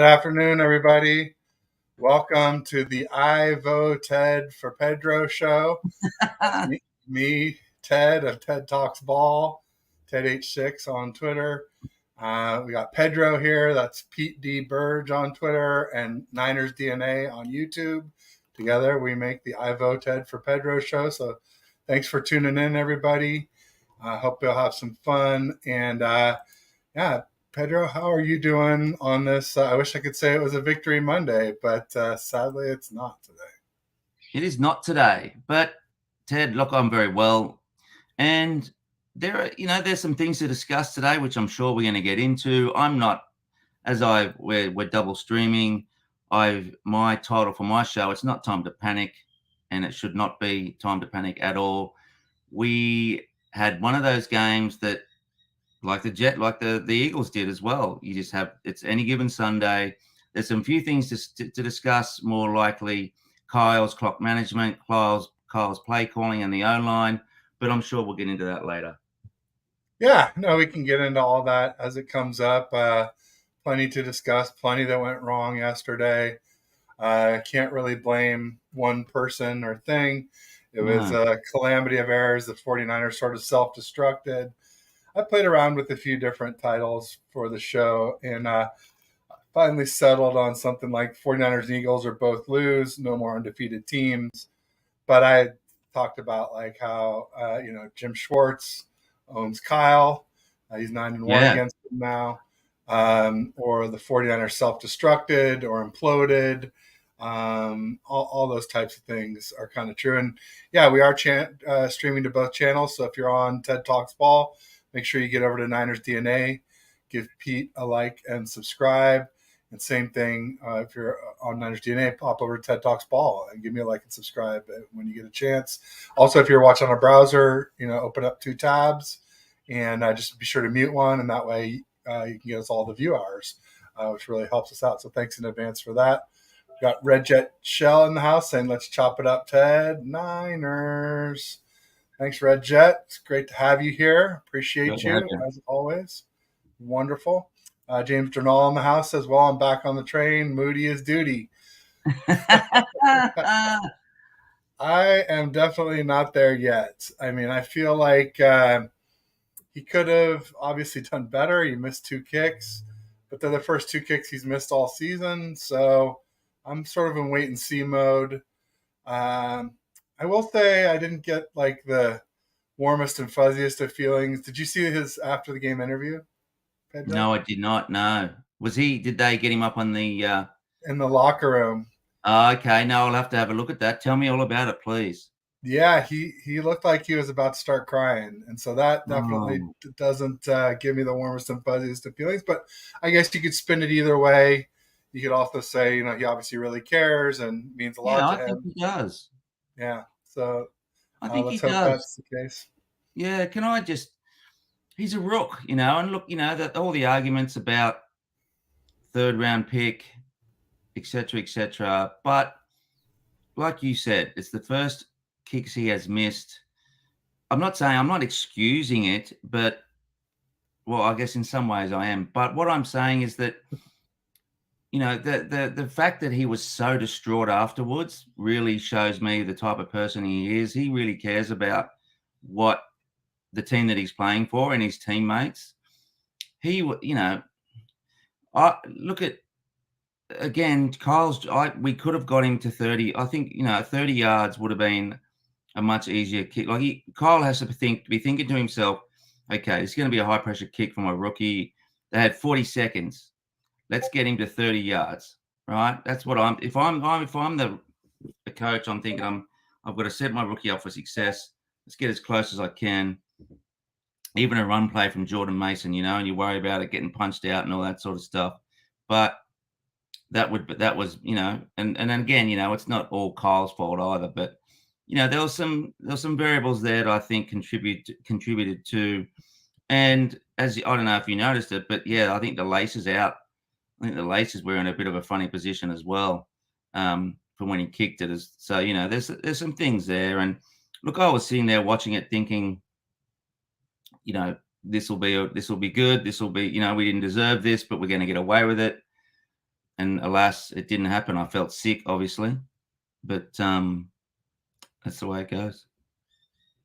Good afternoon, everybody. Welcome to the I Vote Ted for Pedro show. That's me, Ted of Ted Talks Ball, Ted H6 on Twitter. We got Pedro here. That's Pete D. Burge on Twitter and Niners DNA on YouTube. Together, we make the I Vote Ted for Pedro show. So thanks for tuning in, everybody. I hope you'll have some fun. And yeah, Pedro, how are you doing on this? I wish I could say it was a Victory Monday, but sadly it's not today. It is not today, but Ted, look, I'm very well. And there's some things to discuss today, which I'm sure we're going to get into. I'm not, we're double streaming. My title for my show, it's not Time to Panic, and it should not be Time to Panic at all. We had one of those games that, like the Eagles did as well. You just have, it's any given Sunday. There's some few things to discuss, more likely Kyle's clock management, Kyle's play calling and the O-line, but I'm sure we'll get into that later. Yeah, no, we can get into all that as it comes up. Plenty to discuss, plenty that went wrong yesterday. Can't really blame one person or thing. It was a calamity of errors. The 49ers sort of self-destructed. I played around with a few different titles for the show and finally settled on something like 49ers and Eagles are both lose, no more undefeated teams. But I talked about like how, Jim Schwartz owns Kyle. He's 9-1 against him now. Or the 49ers self-destructed or imploded. All those types of things are kind of true. And yeah, we are streaming to both channels. So if you're on TED Talks Ball, make sure you get over to Niners DNA, give Pete a like and subscribe. And same thing, if you're on Niners DNA, pop over to TED Talks Ball and give me a like and subscribe when you get a chance. Also, if you're watching on a browser, open up 2 tabs and just be sure to mute one. And that way you can get us all the view hours, which really helps us out. So thanks in advance for that. We've got Red Jet Shell in the house saying, let's chop it up, Ted. Niners. Thanks, Red Jet. It's great to have you here. Appreciate you, as always. Wonderful. James Dernall in the house says, well, I'm back on the train. Moody is duty. I am definitely not there yet. I mean, I feel like he could have obviously done better. He missed 2 kicks, but they're the first 2 kicks he's missed all season. So I'm sort of in wait-and-see mode. I will say I didn't get like the warmest and fuzziest of feelings. Did you see his after the game interview, Pedro? No, I did not. No. Did they get him up on the in the locker room? Okay. No, I'll have to have a look at that. Tell me all about it, please. Yeah, he looked like he was about to start crying. And so that definitely doesn't give me the warmest and fuzziest of feelings. But I guess you could spin it either way. You could also say, he obviously really cares and means a lot to him. I think he does. Yeah, so I think let's he hope does. that's the case. Yeah, he's a rook, and look, that all the arguments about 3rd round pick, etc. But like you said, it's the first kicks he has missed. I'm not excusing it, but well, I guess in some ways I am. But what I'm saying is that the fact that he was so distraught afterwards really shows me the type of person he is. He really cares about what the team that he's playing for and his teammates. I look at, again, we could have got him to 30. I think, 30 yards would have been a much easier kick. Like Kyle has to be thinking to himself, okay, it's going to be a high pressure kick from a rookie. They had 40 seconds. Let's get him to 30 yards, right? That's what if I'm the coach, I'm thinking I've got to set my rookie up for success. Let's get as close as I can. Even a run play from Jordan Mason, and you worry about it getting punched out and all that sort of stuff. But that was, and then again, it's not all Kyle's fault either. But there was some variables there that I think contributed to. And I don't know if you noticed it, but yeah, I think the laces out. I think the laces were in a bit of a funny position as well from when he kicked it. So, there's some things there. And look, I was sitting there watching it thinking, this will be good. This will be, we didn't deserve this, but we're going to get away with it. and alas, it didn't happen. I felt sick, obviously, but that's the way it goes.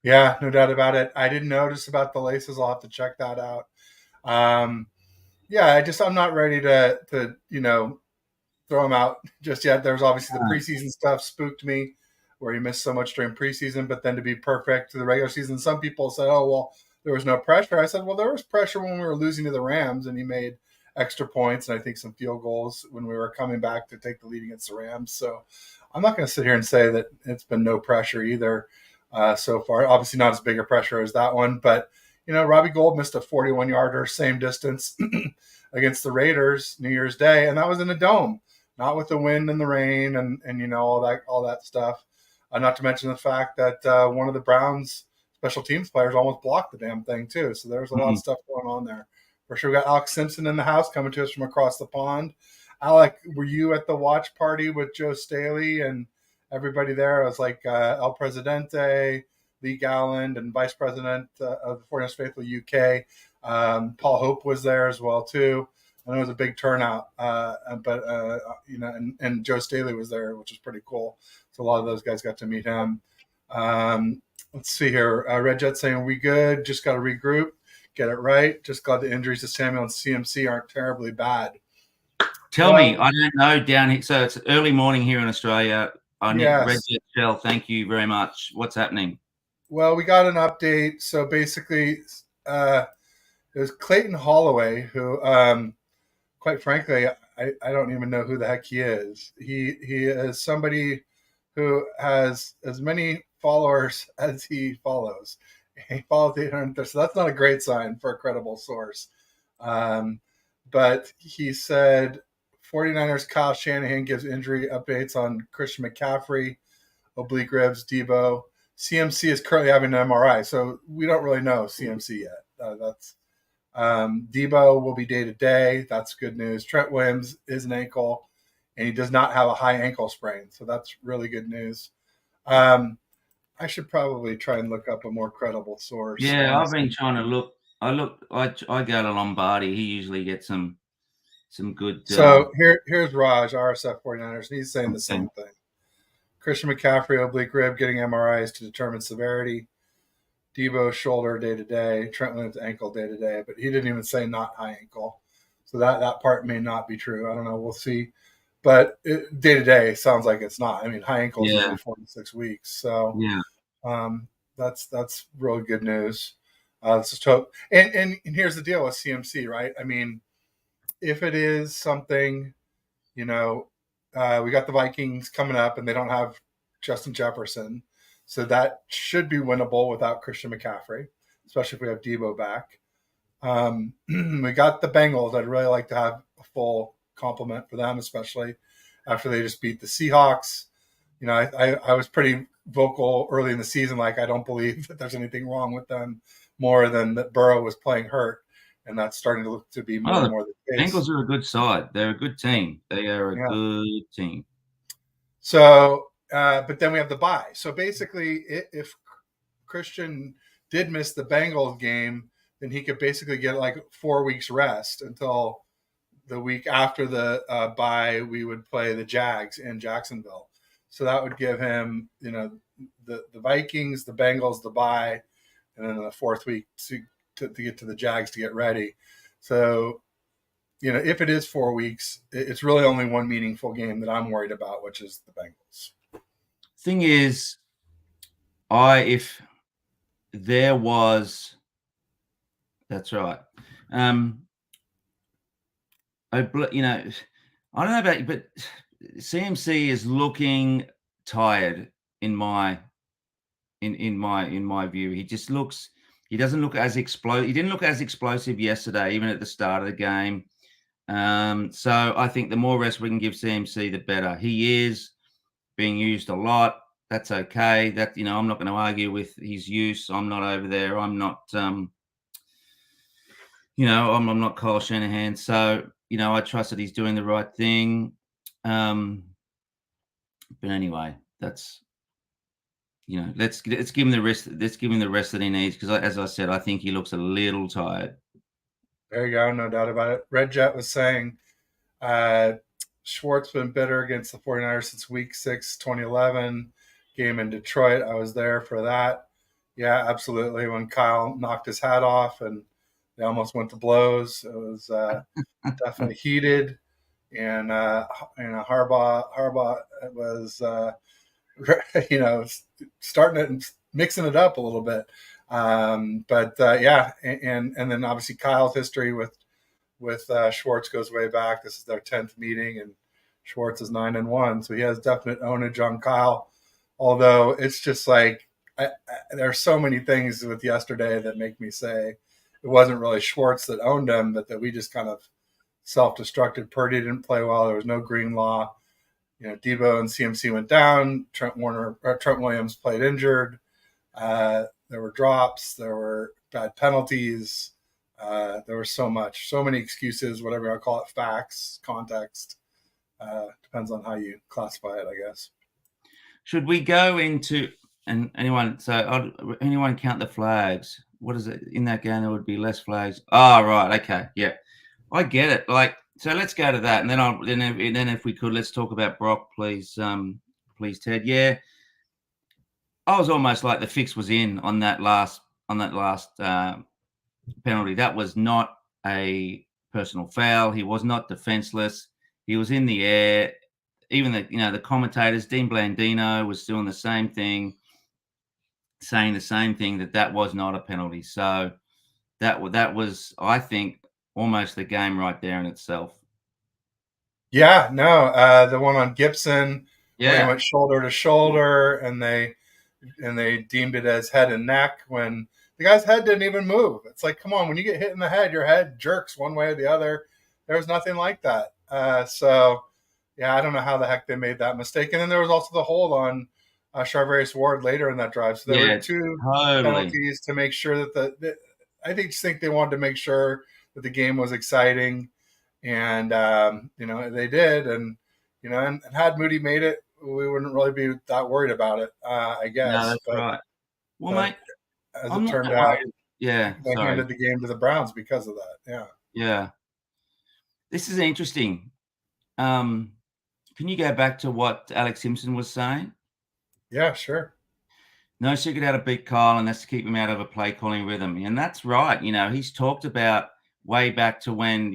Yeah, no doubt about it. I didn't notice about the laces. I'll have to check that out. Um, yeah, I'm not ready to throw him out just yet. There was obviously the preseason stuff spooked me, where he missed so much during preseason, but then to be perfect to the regular season, some people said, "Oh well, there was no pressure." I said, "Well, there was pressure when we were losing to the Rams, and he made extra points and I think some field goals when we were coming back to take the lead against the Rams." So I'm not going to sit here and say that it's been no pressure either so far. Obviously, not as big a pressure as that one, but Robbie Gould missed a 41-yarder, same distance against the Raiders New Year's Day, and that was in a dome, not with the wind and the rain and all that stuff. Not to mention the fact that one of the Browns special teams players almost blocked the damn thing too. So there's a lot of stuff going on there. For sure, we got Alex Simpson in the house coming to us from across the pond. Alec, were you at the watch party with Joe Staley and everybody there? It was like El Presidente, Lee Galland, and Vice President of the 49ers Faithful UK. Paul Hope was there as well too. And it was a big turnout, and Joe Staley was there, which was pretty cool. So a lot of those guys got to meet him. Let's see here. Red Jet saying, we good? Just got to regroup, get it right. Just glad the injuries to Samuel and CMC aren't terribly bad. Tell me, I don't know down here. So it's early morning here in Australia. Yes. Red Jet Shell, thank you very much. What's happening? Well, we got an update. So basically, it was Clayton Holloway who, quite frankly, I don't even know who the heck he is. He is somebody who has as many followers as he follows. He follows 800, so that's not a great sign for a credible source. But he said 49ers Kyle Shanahan gives injury updates on Christian McCaffrey, oblique ribs, Debo. CMC is currently having an MRI, so we don't really know CMC yet. Debo will be day to day. That's good news. Trent Williams is an ankle, and he does not have a high ankle sprain, so that's really good news. I should probably try and look up a more credible source. Yeah, I've been trying to look. I go to Lombardi. He usually gets some good. So here's Raj, RSF 49ers, and he's saying the same thing. Christian McCaffrey, oblique rib, getting MRIs to determine severity. Debo, shoulder day to day. Trent Williams, ankle day to day. But he didn't even say not high ankle. So that part may not be true. I don't know. We'll see. But day to day sounds like it's not. I mean, high ankle is usually 4 to 6 weeks. So that's really good news. Let's just hope. And here's the deal with CMC, right? I mean, if it is something, we got the Vikings coming up, and they don't have Justin Jefferson, so that should be winnable without Christian McCaffrey, especially if we have Debo back. We got the Bengals. I'd really like to have a full complement for them, especially after they just beat the Seahawks. I was pretty vocal early in the season, like I don't believe that there's anything wrong with them more than that Burrow was playing hurt, and that's starting to look to be more and more the case. Bengals are a good side. They're a good team. They are a good team. So, but then we have the bye. So basically, if Christian did miss the Bengals game, then he could basically get like 4 weeks rest until the week after the bye. We would play the Jags in Jacksonville. So that would give him, the Vikings, the Bengals, the bye, and then the fourth week to get to the Jags to get ready. So, if it is 4 weeks, it's really only one meaningful game that I'm worried about, which is the Bengals. Thing is, if there was, that's right. I don't know about you, but CMC is looking tired in my view. He just looks. He doesn't look as explosive. He didn't look as explosive yesterday, even at the start of the game. So I think the more rest we can give CMC, the better. He is being used a lot. That's okay. I'm not going to argue with his use. I'm not over there. I'm not. I'm not Kyle Shanahan. So I trust that he's doing the right thing. But anyway, that's. Let's give him the rest. Let's give him the rest that he needs, because, as I said, I think he looks a little tired. There you go, no doubt about it. Red Jet was saying Schwartz been bitter against the 49ers since week 6, 2011 game in Detroit. I was there for that. Yeah, absolutely. When Kyle knocked his hat off and they almost went to blows, it was definitely heated. And Harbaugh was starting it and mixing it up a little bit. And then obviously Kyle's history with Schwartz goes way back. This is their 10th meeting, and Schwartz is 9-1, so he has definite ownage on Kyle. Although it's just like there are so many things with yesterday that make me say it wasn't really Schwartz that owned him, but that we just kind of self-destructed. Purdy didn't play well. There was no Greenlaw. Debo and CMC went down. Trent Williams played injured. There were drops. There were bad penalties. There was so many excuses, whatever you want to call it, facts, context. Depends on how you classify it, I guess. Should we go into anyone count the flags? What is it in that game? There would be less flags. Oh, right. Okay. Yeah, I get it. So let's go to that, and then if we could, let's talk about Brock, please, please, Ted. Yeah, I was almost like the fix was in on that last penalty. That was not a personal foul. He was not defenseless. He was in the air. Even the commentators, Dean Blandino was doing the same thing, saying the same thing, that was not a penalty. So that was, I think, almost the game right there in itself. Yeah, no, the one on Gibson, where he went shoulder to shoulder, and they deemed it as head and neck when the guy's head didn't even move. It's like, come on, when you get hit in the head, your head jerks one way or the other. There was nothing like that. Yeah, I don't know how the heck they made that mistake. And then there was also the hold on Charvarius Ward later in that drive. So there were two penalties to make sure that I think they wanted to make sure that the game was exciting, and they did, and had Moody made it, we wouldn't really be that worried about it, I guess. No, that's right. Well, mate, as it turned out, they handed the game to the Browns because of that. Yeah. Yeah. This is interesting. Can you go back to what Alex Simpson was saying? Yeah, sure. No secret how to beat Kyle, and that's to keep him out of a play calling rhythm. And that's right. He's talked about way back to when,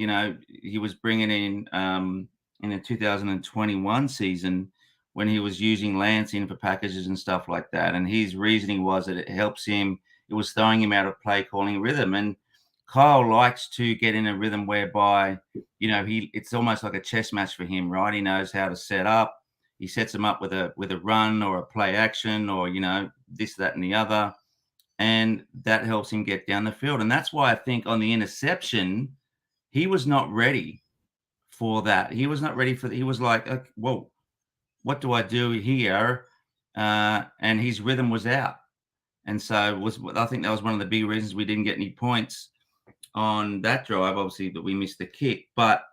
he was bringing in the 2021 season when he was using Lance in for packages and stuff like that. And his reasoning was that it helps him. It was throwing him out of play calling rhythm. And Kyle likes to get in a rhythm whereby, it's almost like a chess match for him, right? He knows how to set up. He sets them up with a run or a play action or, this, that, and the other. And that helps him get down the field. And that's why I think on the interception, he was not ready for that. He was not ready for he was like, whoa, what do I do here? And his rhythm was out. And so I think that was one of the big reasons we didn't get any points on that drive, obviously, that we missed the kick. But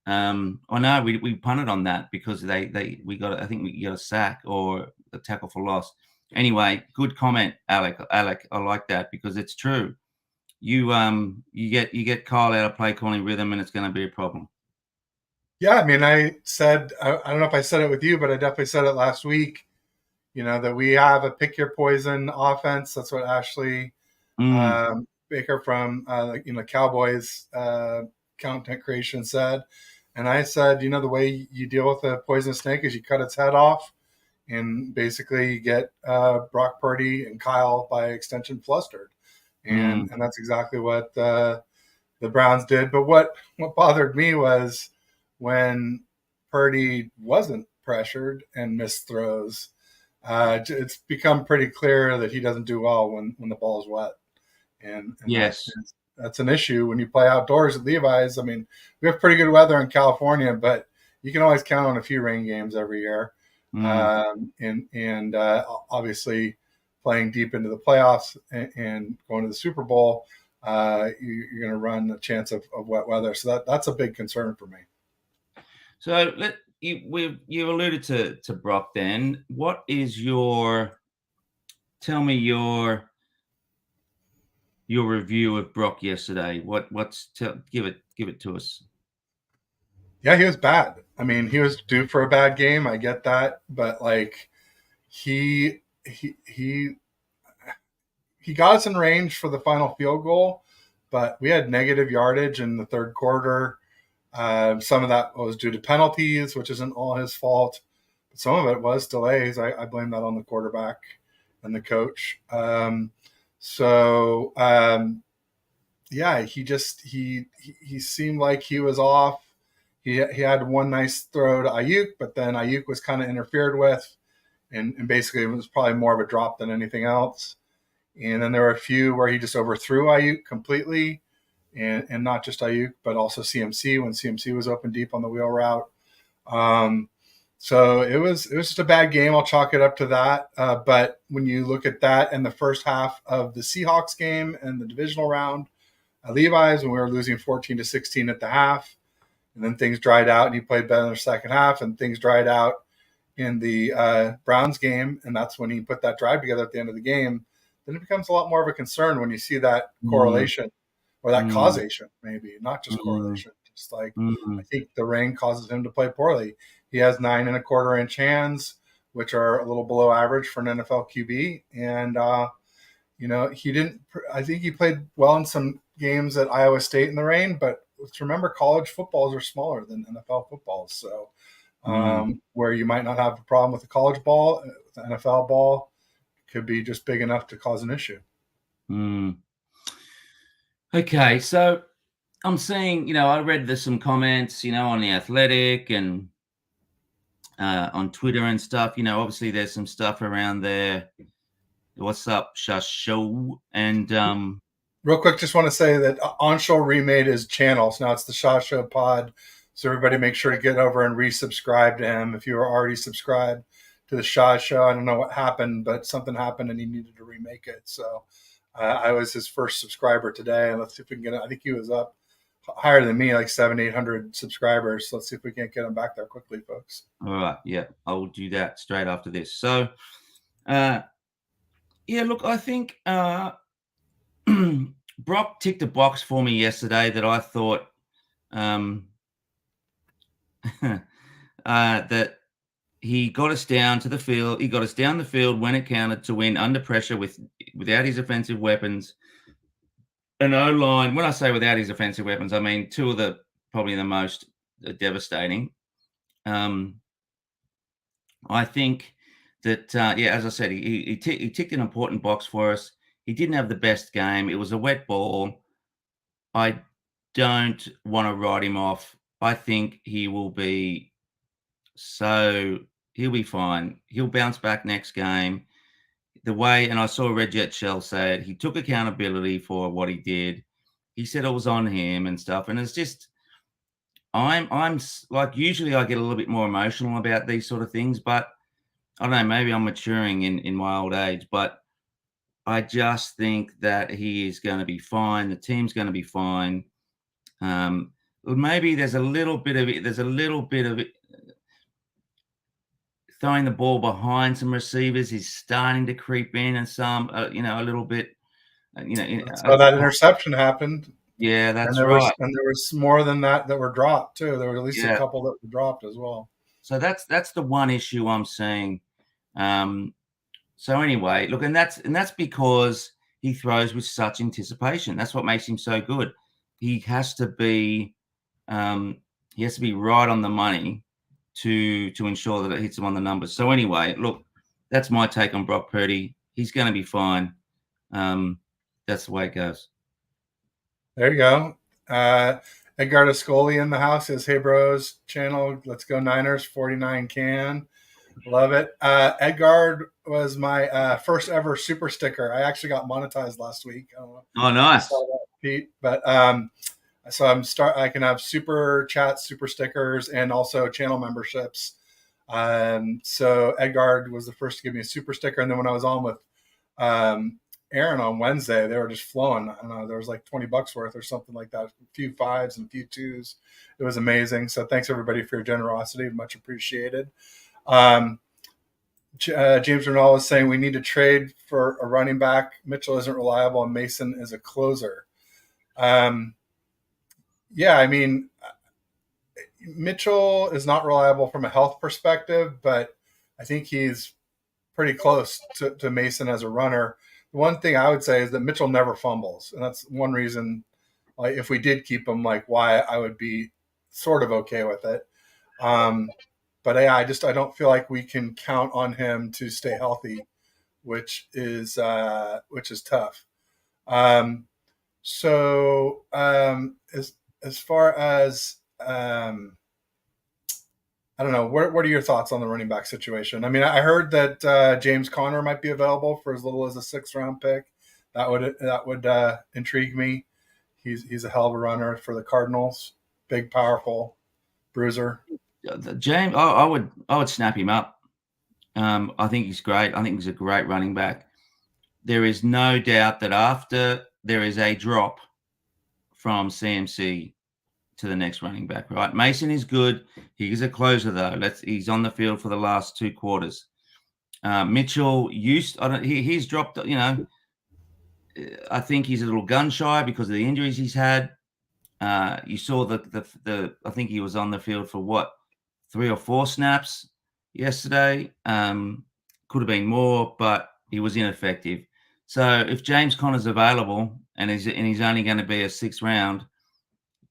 we punted on that because we got a sack or a tackle for loss. Anyway, good comment, Alec. I like that because it's true. You get Kyle out of play calling rhythm, and it's going to be a problem. Yeah, I mean, I don't know if I said it with you, but I definitely said it last week. That we have a pick your poison offense. That's what Ashley Baker from Cowboys content creation said. And I said, the way you deal with a poisonous snake is you cut its head off, and basically you get Brock Purdy and Kyle by extension flustered. And that's exactly what the Browns did. But what bothered me was when Purdy wasn't pressured and missed throws. It's become pretty clear that he doesn't do well when the ball is wet. And yes, that's an issue when you play outdoors at Levi's. I mean, we have pretty good weather in California, but you can always count on a few rain games every year. Obviously playing deep into the playoffs and going to the Super Bowl, you're going to run a chance of wet weather. So that's a big concern for me. So you alluded to Brock. Then what is tell me your review of Brock yesterday? Give it to us. Yeah, he was bad. I mean, he was due for a bad game. I get that, but like he he he he got us in range for the final field goal, but we had negative yardage in the third quarter. Some of that was due to penalties, which isn't all his fault. But some of it was delays. I blame that on the quarterback and the coach. So yeah, he seemed like he was off. He had one nice throw to Ayuk, but then Ayuk was kind of interfered with, and basically it was probably more of a drop than anything else. And then there were a few where he just overthrew Ayuk completely, and not just Ayuk, but also CMC when CMC was open deep on the wheel route. Um, so it was just a bad game. I'll chalk it up to that. But when you look at that in the first half of the Seahawks game and the divisional round at Levi's, when we were losing 14-16 at the half, and then things dried out, and he played better in the second half, and things dried out in the Browns game, and that's when he put that drive together at the end of the game. Then it becomes a lot more of a concern when you see that Mm, correlation or that mm, causation, maybe not just mm, correlation. Just like I mm, think the rain causes him to play poorly. He has 9.25 inch hands, which are a little below average for an NFL QB, and he didn't. I think he played well in some games at Iowa State in the rain, but let's remember college footballs are smaller than NFL footballs. So mm, where you might not have a problem with the college ball, the NFL ball could be just big enough to cause an issue. mm. Okay, so I'm seeing, I read there's some comments, on the Athletic and on Twitter and stuff. Obviously there's some stuff around there. What's up, Shush Show? And Real quick, just want to say that Onshore remade his channel. So now it's the Shaw Show Pod. So everybody make sure to get over and resubscribe to him if you were already subscribed to the Shaw Show. I don't know what happened, but something happened and he needed to remake it. So I was his first subscriber today, and let's see if we can get it. I think he was up higher than me, like 700-800 subscribers. So let's see if we can't get him back there quickly, folks. all right, yeah, I'll do that straight after this. So, uh, yeah, look, I think Brock ticked a box for me yesterday that I thought um, that he got us down to the field. He got us down the field when it counted to win under pressure without his offensive weapons. An O line. When I say without his offensive weapons, I mean two of the probably the most devastating. Um, I think that yeah, as I said, he ticked an important box for us. He didn't have the best game. It was a wet ball. I don't want to write him off. I think he'll be fine. He'll bounce back next game. And I saw Red Jet Shell say it, he took accountability for what he did. He said it was on him and stuff. And it's just, like, usually I get a little bit more emotional about these sort of things, but I don't know, maybe I'm maturing in my old age, but I just think that he is going to be fine. The team's going to be fine. Maybe there's a little bit of it. Throwing the ball behind some receivers is starting to creep in, and some, a little bit, That's how that interception happened. yeah, And that's there was right. and there was more than that were dropped too. There were at least a Yeah. couple that were dropped as well. So that's the one issue I'm seeing. Um, so anyway, look, and that's because he throws with such anticipation. That's what makes him so good. He has to be um, he has to be right on the money to ensure that it hits him on the numbers. So anyway, look, that's my take on Brock Purdy. He's going to be fine. That's the way it goes. There you go. Edgar Ascoli in the house says, "Hey bros, channel, let's go Niners 49 can." Love it. Edgard was my first ever super sticker. I actually got monetized last week. I don't know Oh, if you nice. saw that, Pete. But so I can have super chats, super stickers, and also channel memberships. So Edgard was the first to give me a super sticker, and then when I was on with um, Aaron on Wednesday, they were just flowing. I don't know, there was like $20 worth or something like that. A few fives and a few twos. It was amazing. So thanks everybody for your generosity. Much appreciated. Um, James Renault is saying we need to trade for a running back. Mitchell isn't reliable, and Mason is a closer. Um, yeah, I mean, Mitchell is not reliable from a health perspective, but I think he's pretty close to Mason as a runner. The one thing I would say is that Mitchell never fumbles, and that's one reason. Like, if we did keep him, like, why I would be sort of okay with it. Um, but yeah, I don't feel like we can count on him to stay healthy, which is tough. Um, as far as I don't know, what are your thoughts on the running back situation? I mean, I heard that James Conner might be available for as little as a 6th round pick. That would intrigue me. He's a hell of a runner for the Cardinals. Big, powerful bruiser. James, I would snap him up. I think he's great. I think he's a great running back. There is no doubt that after there is a drop from CMC to the next running back, right? Mason is good. He's a closer though. He's on the field for the last 2 quarters. Mitchell he's dropped, I think he's a little gun shy because of the injuries he's had. You saw I think he was on the field for what, 3 or 4 snaps yesterday. Could have been more, but he was ineffective. So if James Conner's available and he's only going to be a 6th round,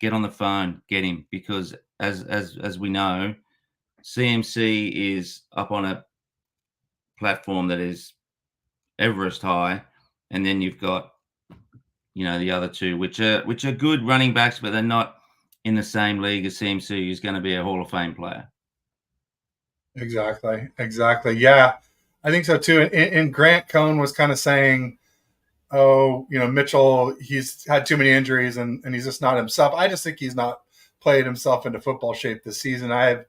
get on the phone, get him, because as we know, CMC is up on a platform that is Everest high, and then you've got the other two, which are good running backs, but they're not in the same league as CMC, who's going to be a Hall of Fame player. Exactly. Yeah, I think so too. And Grant Cohn was kind of saying, oh, Mitchell, he's had too many injuries and he's just not himself. I just think he's not played himself into football shape this season. I have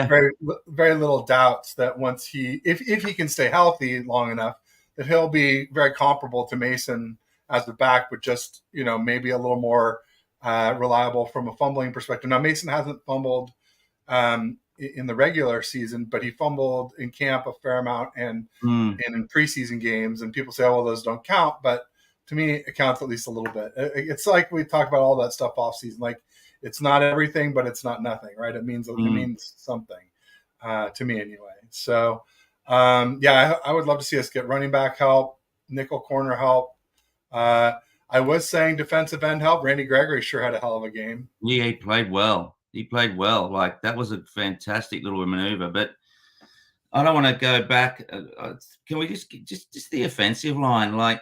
very, very little doubts that once if he can stay healthy long enough, that he'll be very comparable to Mason as the back, but just, maybe a little more reliable from a fumbling perspective. Now, Mason hasn't fumbled in the regular season, but he fumbled in camp a fair amount and in preseason games. And people say, oh, well, those don't count. But to me, it counts at least a little bit. It's like we talk about all that stuff off season. Like, it's not everything, but it's not nothing, right? It means something to me anyway. So, I would love to see us get running back help, nickel corner help. I was saying defensive end help. Randy Gregory sure had a hell of a game. Yeah, he played well. Like, that was a fantastic little maneuver. But I don't want to go back. Can we just the offensive line? Like,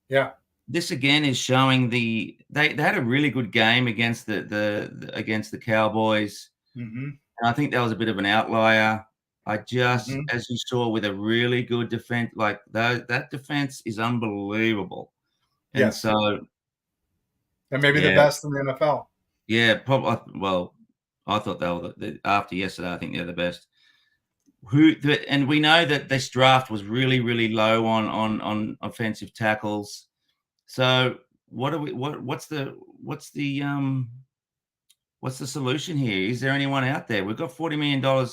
yeah, this again is showing they had a really good game against against the Cowboys. Mm-hmm. And I think that was a bit of an outlier. I just, as you saw, with a really good defense, like that defense is unbelievable. And yes. so, and maybe the best in the NFL. Yeah, probably. Well, I thought they were after yesterday. I think they're the best. And we know that this draft was really, really low on offensive tackles. So what's the solution here? Is there anyone out there? We've got $40 million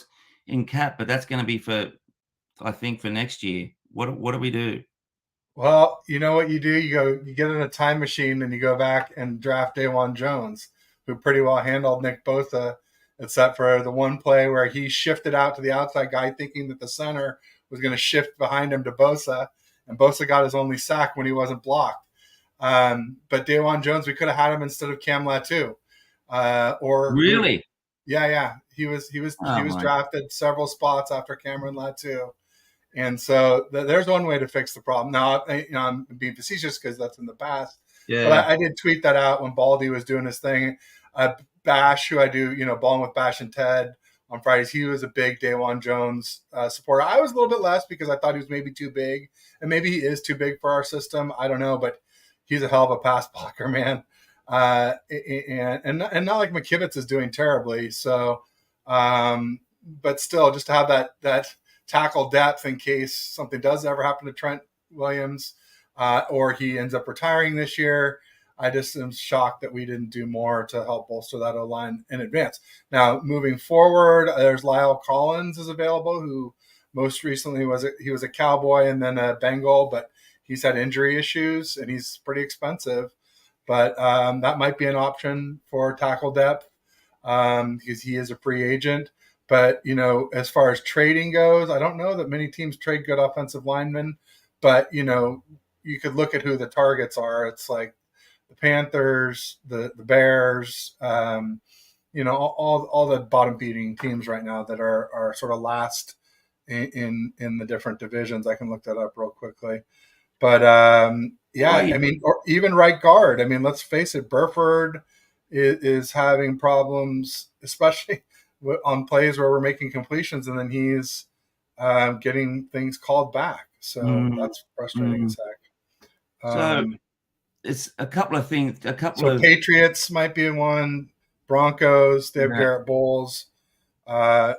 in cap, but that's going to be for next year. What do we do? Well, you know what you do? You get in a time machine and you go back and draft Dawan Jones, who pretty well handled Nick Bosa, except for the one play where he shifted out to the outside guy thinking that the center was going to shift behind him to Bosa, and Bosa got his only sack when he wasn't blocked. But Dawan Jones, we could have had him instead of Cam Latu. Really? Yeah. He was drafted several spots after Cameron Latu. And so there's one way to fix the problem. Now, I'm being facetious because that's in the past. Yeah. But I did tweet that out when Baldy was doing his thing. Bash, who I do, Balling with Bash and Ted on Fridays, he was a big Dawan Jones supporter. I was a little bit less because I thought he was maybe too big. And maybe he is too big for our system. I don't know. But he's a hell of a pass blocker, man. And not like McKivitz is doing terribly. So, but still, just to have that tackle depth in case something does ever happen to Trent Williams or he ends up retiring this year. I just am shocked that we didn't do more to help bolster that O-line in advance. Now, moving forward, there's Lyle Collins is available, who most recently was a Cowboy and then a Bengal, but he's had injury issues and he's pretty expensive. But that might be an option for tackle depth. because he is a free agent. But, as far as trading goes, I don't know that many teams trade good offensive linemen. But, you could look at who the targets are. It's like the Panthers, the Bears, all the bottom feeding teams right now that are sort of last in the different divisions. I can look that up real quickly. But Why? I mean, or even right guard. I mean, let's face it, Burford is having problems, especially on plays where we're making completions, and then he's getting things called back. So Mm, that's frustrating mm. as heck. So it's a couple of things. A couple So of Patriots might be one. Broncos, they have yeah, Garrett Bowles. Uh,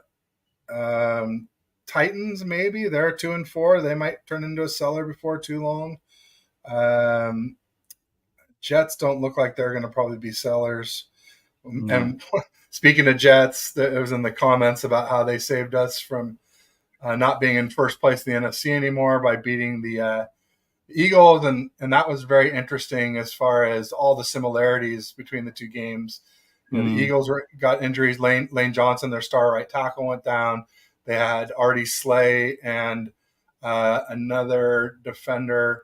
Titans, maybe they're 2-4. They might turn into a seller before too long. Um, Jets don't look like they're going to probably be sellers. yeah. And speaking of Jets, it was in the comments about how they saved us from not being in first place in the NFC anymore by beating the Eagles, and that was very interesting as far as all the similarities between the two games. The Mm, Eagles got injuries. Lane Johnson, their star right tackle, went down. They had Artie Slay and another defender,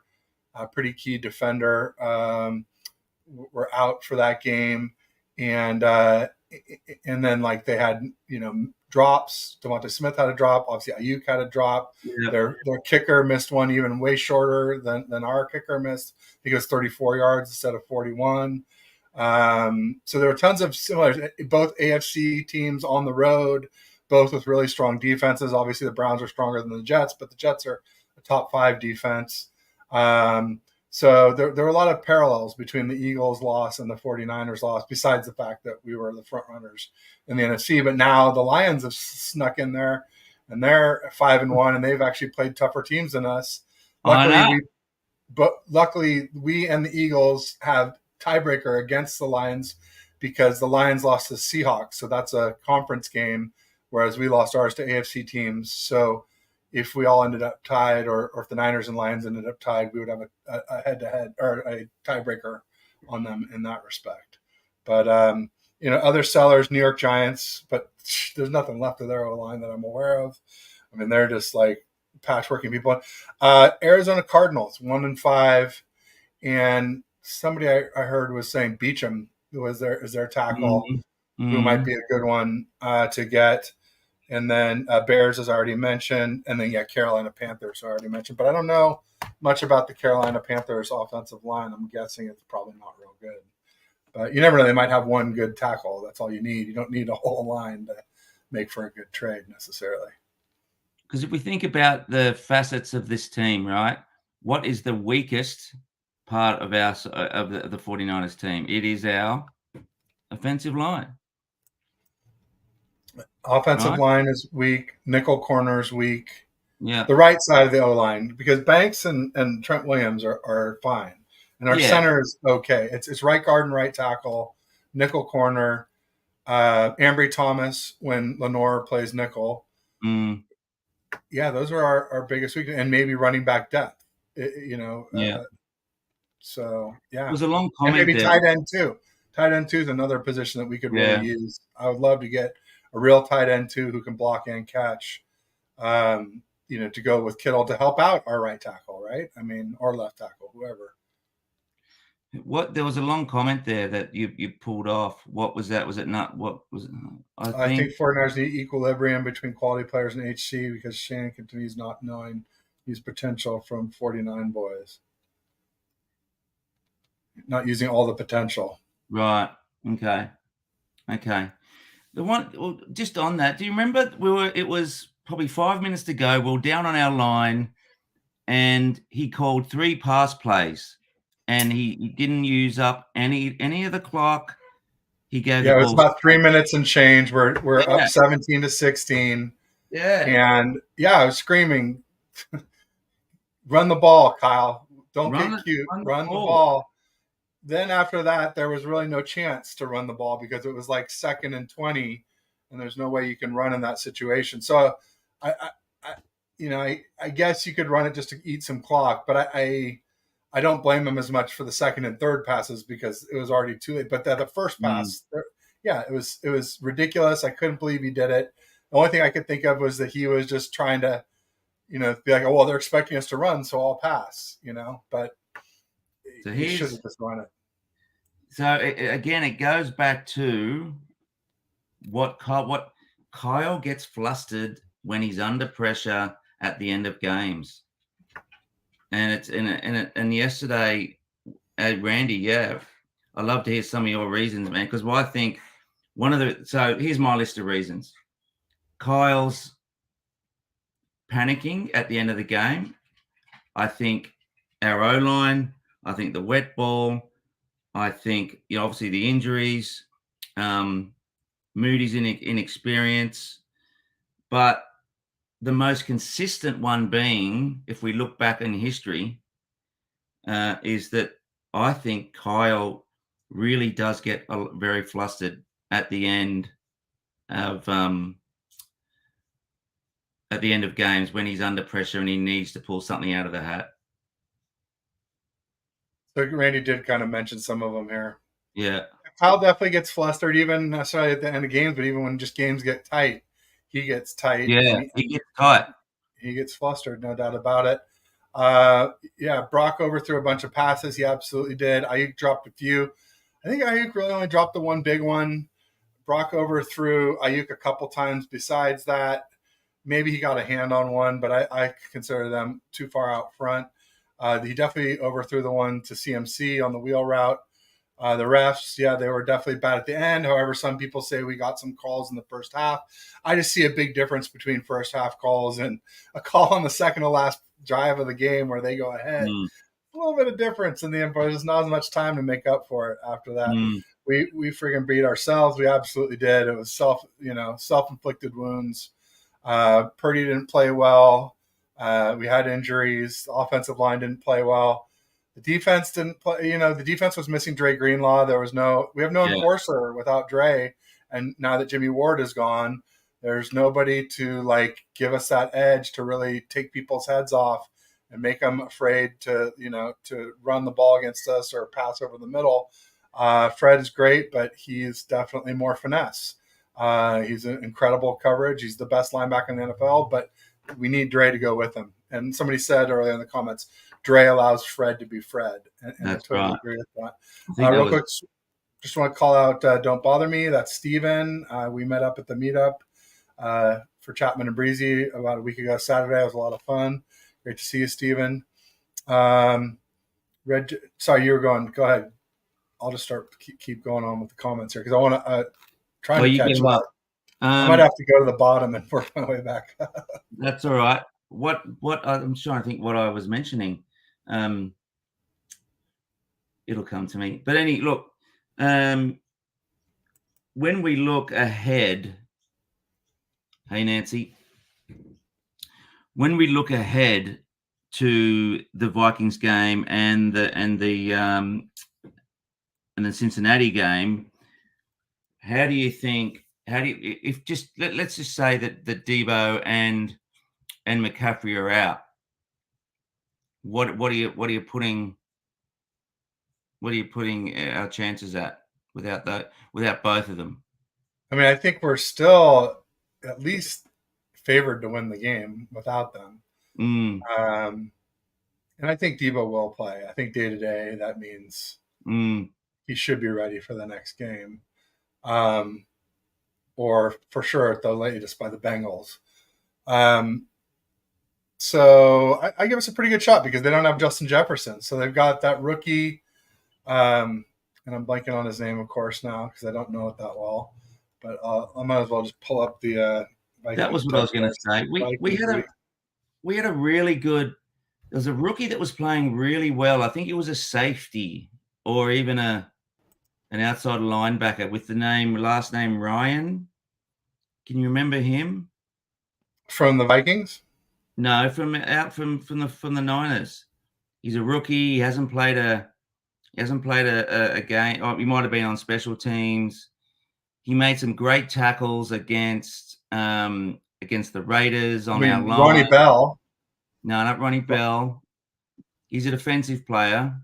a pretty key defender, were out for that game, and then like they had drops. Devonta Smith had a drop. Obviously, Ayuk had a drop. yeah. Their kicker missed one even way shorter than our kicker missed. I think it was 34 yards instead of 41. So there were tons of similarities. Both AFC teams on the road, both with really strong defenses. Obviously, the Browns are stronger than the Jets, but the Jets are a top 5 defense. So there were a lot of parallels between the Eagles' loss and the 49ers' loss, besides the fact that we were the front runners in the NFC. But now the Lions have snuck in there, and they're 5-1, and they've actually played tougher teams than us. I know. Luckily we and the Eagles have tiebreaker against the Lions because the Lions lost to the Seahawks, so that's a conference game, whereas we lost ours to AFC teams. So if we all ended up tied, or if the Niners and Lions ended up tied, we would have a head-to-head or a tiebreaker on them in that respect. But other sellers, New York Giants, but there's nothing left of their O-line that I'm aware of. I mean, they're just like patchworking people. Arizona Cardinals, 1-5, and somebody I heard was saying Beecham is their tackle, Mm, who might mm. be a good one to get. And then Bears, as I already mentioned, and then Carolina Panthers, I already mentioned. But I don't know much about the Carolina Panthers offensive line. I'm guessing it's probably not real good. But you never know; they might have one good tackle. That's all you need. You don't need a whole line to make for a good trade necessarily. Because if we think about the facets of this team, right? What is the weakest part of our of the 49ers team? It is our offensive line, Offensive right? line is weak. Nickel corner is weak. Yeah. The right side of the O line, because Banks and Trent Williams are fine, and our Yeah. center is okay. It's right guard and right tackle, nickel corner. Ambry Thomas when Lenore plays nickel. Mm, Yeah, those are our biggest weakness, and maybe running back depth. yeah. So There yeah, was a long and comment maybe there. tight end too. Tight end too is another position that we could really Yeah. use. I would love to get a real tight end too who can block and catch. To go with Kittle to help out our right tackle, right? I mean, or left tackle, whoever. What there was a long comment there that you pulled off. What was that? Was it not? What was it? I I think think 49ers need equilibrium between quality players and HC because Shannon continues not knowing his potential from 49 boys, not using all the potential. right. Okay. Okay. The one well, just on that, do you remember it was probably 5 minutes to go, we are down on our line, and he called 3 pass plays, and he didn't use up any of the clock. He gave the Yeah, it was ball about straight. 3 minutes and change. We're up Yeah, 17-16, yeah. and yeah, I was screaming, "Run the ball, Kyle! Don't Run get it cute. run the Run the ball. ball." Then after that, there was really no chance to run the ball because it was like 2nd and 20, and there's no way you can run in that situation. So, I I guess you could run it just to eat some clock, but I don't blame him as much for the second and third passes because it was already too late. But the first Mm, pass, yeah, it was ridiculous. I couldn't believe he did it. The only thing I could think of was that he was just trying to, be like, oh, well, they're expecting us to run, so I'll pass, but So he should here's have just run it. so again, it goes back to what Kyle gets flustered when he's under pressure at the end of games, and it's and yesterday, Randy, yeah, I love to hear some of your reasons, man, because I think so here's my list of reasons. Kyle's panicking at the end of the game. I think our O-line, I think the wet ball, I think, obviously the injuries, Moody's inexperience, but the most consistent one being, if we look back in history, is that I think Kyle really does get very flustered at the end of games when he's under pressure and he needs to pull something out of the hat. So Randy did kind of mention some of them here. Yeah. Kyle definitely gets flustered, even necessarily at the end of games, but even when just games get tight, he gets tight. Yeah, he gets tight. He gets flustered, no doubt about it. Yeah, Brock overthrew a bunch of passes. He absolutely did. Ayuk dropped a few. I think Ayuk really only dropped the one big one. Brock overthrew Ayuk a couple times. Besides that, maybe he got a hand on one, but I consider them too far out front. He definitely overthrew the one to CMC on the wheel route. The refs, yeah, they were definitely bad at the end. However, some people say we got some calls in the first half. I just see a big difference between first half calls and a call on the second to last drive of the game where they go ahead. A little bit of difference in the end, but there's not as much time to make up for it after that. We friggin' beat ourselves. We absolutely did. It was self-inflicted wounds. Purdy didn't play well. We had injuries. The offensive line didn't play well. The defense didn't play. The defense was missing Dre Greenlaw. We have no enforcer without Dre. And now that Jimmy Ward is gone, there's nobody to give us that edge to really take people's heads off and make them afraid to run the ball against us or pass over the middle. Fred is great, but he's definitely more finesse. He's an incredible coverage. He's the best linebacker in the NFL, but we need Dre to go with him. And somebody said earlier in the comments, Dre allows Fred to be Fred. And that's I totally right. agree with that. Real quick, just want to call out Don't Bother Me. That's Steven. We met up at the meetup for Chapman and Breezy about a week ago Saturday. It was a lot of fun. Great to see you, Steven. Sorry, you were going. Go ahead. I'll just keep going on with the comments here because I want to try to catch up. I might have to go to the bottom and work my way back. That's all right. What I'm trying to think what I was mentioning. It'll come to me. But look, when we look ahead, hey Nancy, when we look ahead to the Vikings game and the Cincinnati game, how do you think? Let's just say that Debo and McCaffrey are out. What are you putting our chances at without both of them? I mean, I think we're still at least favored to win the game without them. And I think Debo will play. I think day to day that means he should be ready for the next game. Or for sure at the latest by the Bengals. So I give us a pretty good shot because they don't have Justin Jefferson. So they've got that rookie, and I'm blanking on his name, of course, now because I don't know it that well. But I might as well just pull up the Vikings. That was what I was going to say. We had a really good – there was a rookie that was playing really well. I think it was a safety or even an outside linebacker with the last name Ryan. Can you remember him? From the Vikings? No, from the Niners. He's a rookie. He hasn't played a game. Oh, he might have been on special teams. He made some great tackles against the Raiders on our line. Ronnie Bell. No, not Ronnie Bell. He's a defensive player.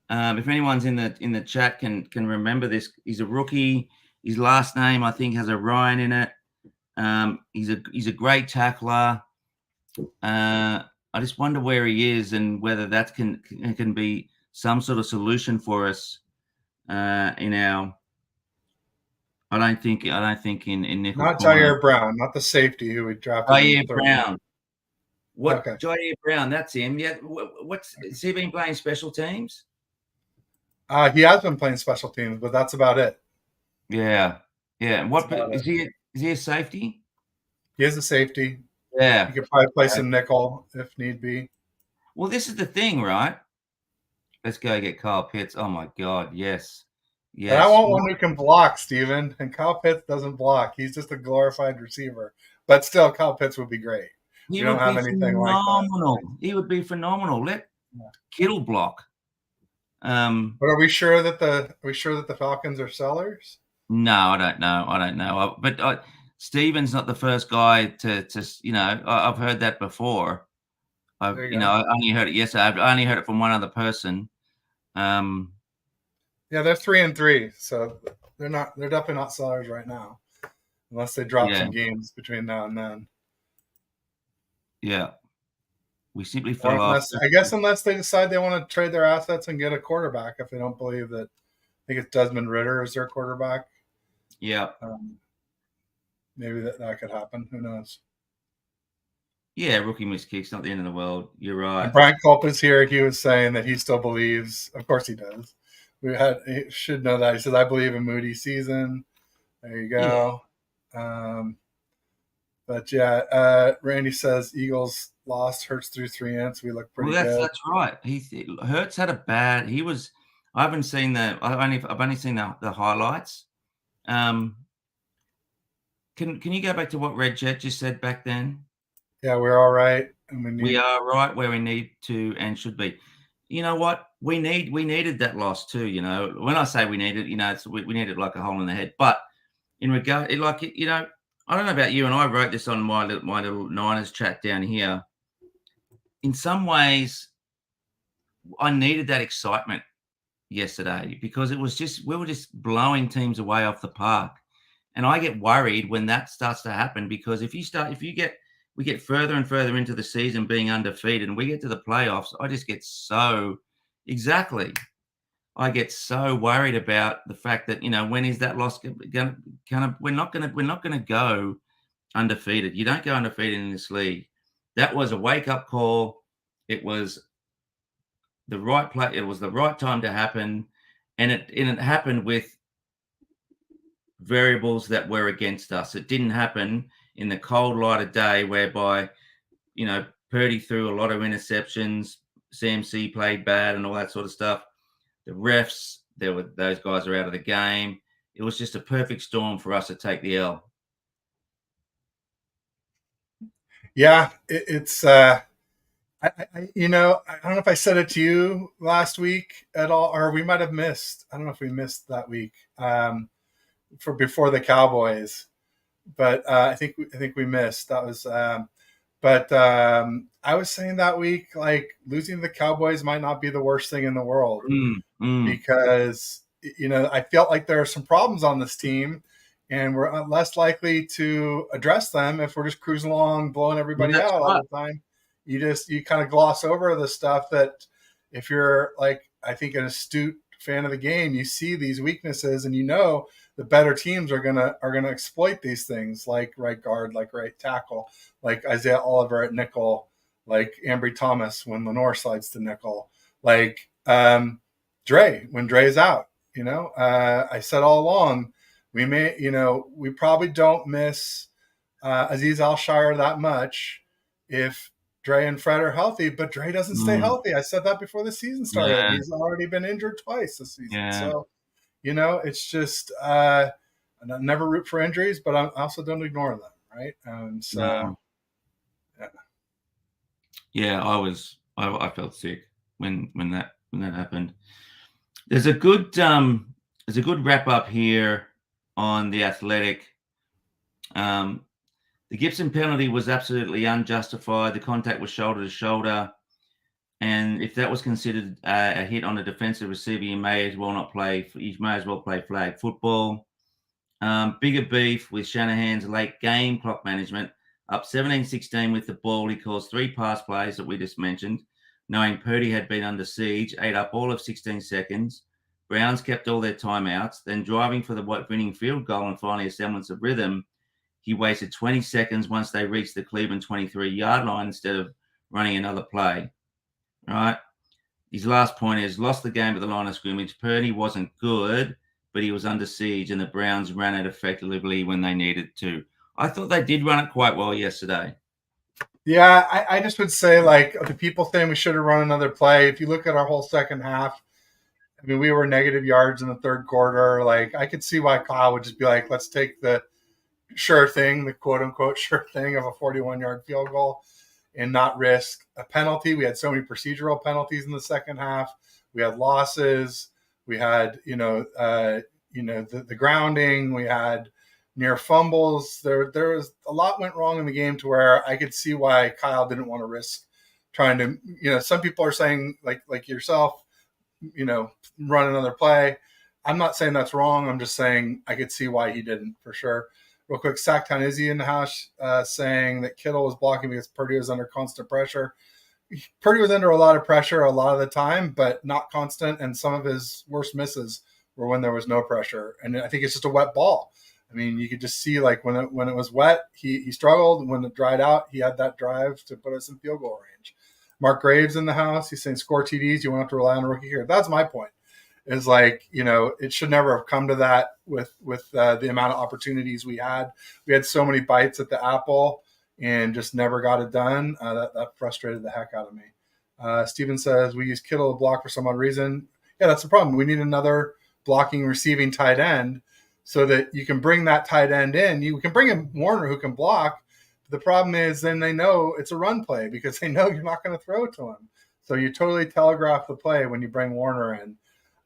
If anyone's in the chat can remember this, he's a rookie. His last name, I think, has a Ryan in it. He's a great tackler. I just wonder where he is and whether that can be some sort of solution for us in our. I don't think in nickel Not corner. Jair Brown, not the safety who we drafted in the Jair third. Brown. What Okay. Jair Brown? That's him. Yeah. Has he been playing special teams? He has been playing special teams, but that's about it. Yeah. Yeah. What about is he? Is he a safety? He is a safety. Yeah. He could probably play some nickel if need be. Well, this is the thing, right? Let's go get Kyle Pitts. Oh my God, yes. Yes. And I want one who can block, Steven. And Kyle Pitts doesn't block. He's just a glorified receiver. But still, Kyle Pitts would be great. He don't would have be anything like that. phenomenal. He would be phenomenal. Let Kittle block. But are we sure that the Falcons are sellers? No, I don't know. But Steven's not the first guy to I've heard that before. I only heard it yesterday. I only heard it from one other person. Yeah, they're 3-3, so they're definitely not sellers right now, unless they drop some games between now and then. Yeah, we simply fell off. I guess unless they decide they want to trade their assets and get a quarterback, if they don't believe that. I think it's Desmond Ridder is their quarterback. Yeah, maybe that could happen. Who knows? Yeah, rookie missed kicks, not the end of the world. You're right. And Brian Culp is here. He was saying that he still believes. Of course he does. He should know that. He says, I believe in Moody's season. There you go. Yeah. But yeah, Randy says Eagles lost. Hurts threw 3 ints. We look pretty good. That's right. Hurts had a bad. He was. I haven't seen the. I've only seen the highlights. Can you go back to what Red Jet just said back then? Yeah, we're all right. We are right where we need to and should be. You know what? We needed that loss too. You know, when I say we needed, we needed like a hole in the head. But in regard, I don't know about you, and I wrote this on my little Niners chat down here. In some ways, I needed that excitement yesterday because we were just blowing teams away off the park, and I get worried when that starts to happen because we get further and further into the season being undefeated, and we get to the playoffs. I just get I get so worried about the fact that when is that loss going? We're not going to go undefeated. You don't go undefeated in this league. That was a wake up call. It was the right play. It was the right time to happen, and it happened with variables that were against us. It didn't happen in the cold light of day, whereby Purdy threw a lot of interceptions. CMC played bad and all that sort of stuff. The refs, those guys are out of the game. It was just a perfect storm for us to take the L. Yeah, it's. I don't know if I said it to you last week at all, or we might have missed. I don't know if we missed that week for before the Cowboys, but I think we missed. That was. But I was saying that week, like losing the Cowboys might not be the worst thing in the world because, I felt like there are some problems on this team and we're less likely to address them if we're just cruising along, blowing everybody out all the time. You kind of gloss over the stuff that if you're like, I think an astute fan of the game, you see these weaknesses and the better teams are gonna exploit these things, like right guard, like right tackle, like Isaiah Oliver at nickel, like Ambry Thomas when Lenore slides to nickel, like Dre when Dre's out. I said all along we probably don't miss Azeez Al-Shaair that much if Dre and Fred are healthy, but Dre doesn't stay healthy. I said that before the season started. Yeah. He's already been injured twice this season. Yeah. So, it's just I never root for injuries, but I also don't ignore them, right? Yeah, I felt sick when that happened. There's a good wrap up here on The Athletic. The Gibson penalty was absolutely unjustified. The contact was shoulder to shoulder. And if that was considered a hit on a defensive receiver, you may as well play flag football. Bigger beef with Shanahan's late game clock management. Up 17-16 with the ball, he calls 3 pass plays that we just mentioned, knowing Purdy had been under siege, ate up all of 16 seconds. Browns kept all their timeouts, then driving for the winning field goal and finally a semblance of rhythm, he wasted 20 seconds once they reached the Cleveland 23-yard line instead of running another play. Right? His last point is lost the game at the line of scrimmage. Purdy wasn't good, but he was under siege, and the Browns ran it effectively when they needed to. I thought they did run it quite well yesterday. Yeah, I just would say, like, the people saying we should have run another play. If you look at our whole second half, I mean, we were negative yards in the third quarter. Like, I could see why Kyle would just be like, let's take the sure thing, the quote unquote sure thing of a 41-yard field goal and not risk a penalty. We had so many procedural penalties in the second half. We had losses. We had, the grounding. We had near fumbles. There was a lot went wrong in the game to where I could see why Kyle didn't want to risk trying to, some people are saying like yourself, run another play. I'm not saying that's wrong. I'm just saying I could see why he didn't for sure. Real quick, Sacktown Izzy in the house saying that Kittle was blocking because Purdy was under constant pressure. Purdy was under a lot of pressure a lot of the time, but not constant. And some of his worst misses were when there was no pressure. And I think it's just a wet ball. I mean, you could just see like when it was wet, he struggled. When it dried out, he had that drive to put us in field goal range. Mark Graves in the house. He's saying score TDs. You won't have to rely on a rookie here. That's my point. Is like, it should never have come to that with the amount of opportunities we had. We had so many bites at the apple and just never got it done. That frustrated the heck out of me. Steven says we use Kittle to block for some odd reason. Yeah, that's the problem. We need another blocking, receiving tight end so that you can bring that tight end in. You can bring in Warner who can block. The problem is then they know it's a run play because they know you're not going to throw to him. So you totally telegraph the play when you bring Warner in.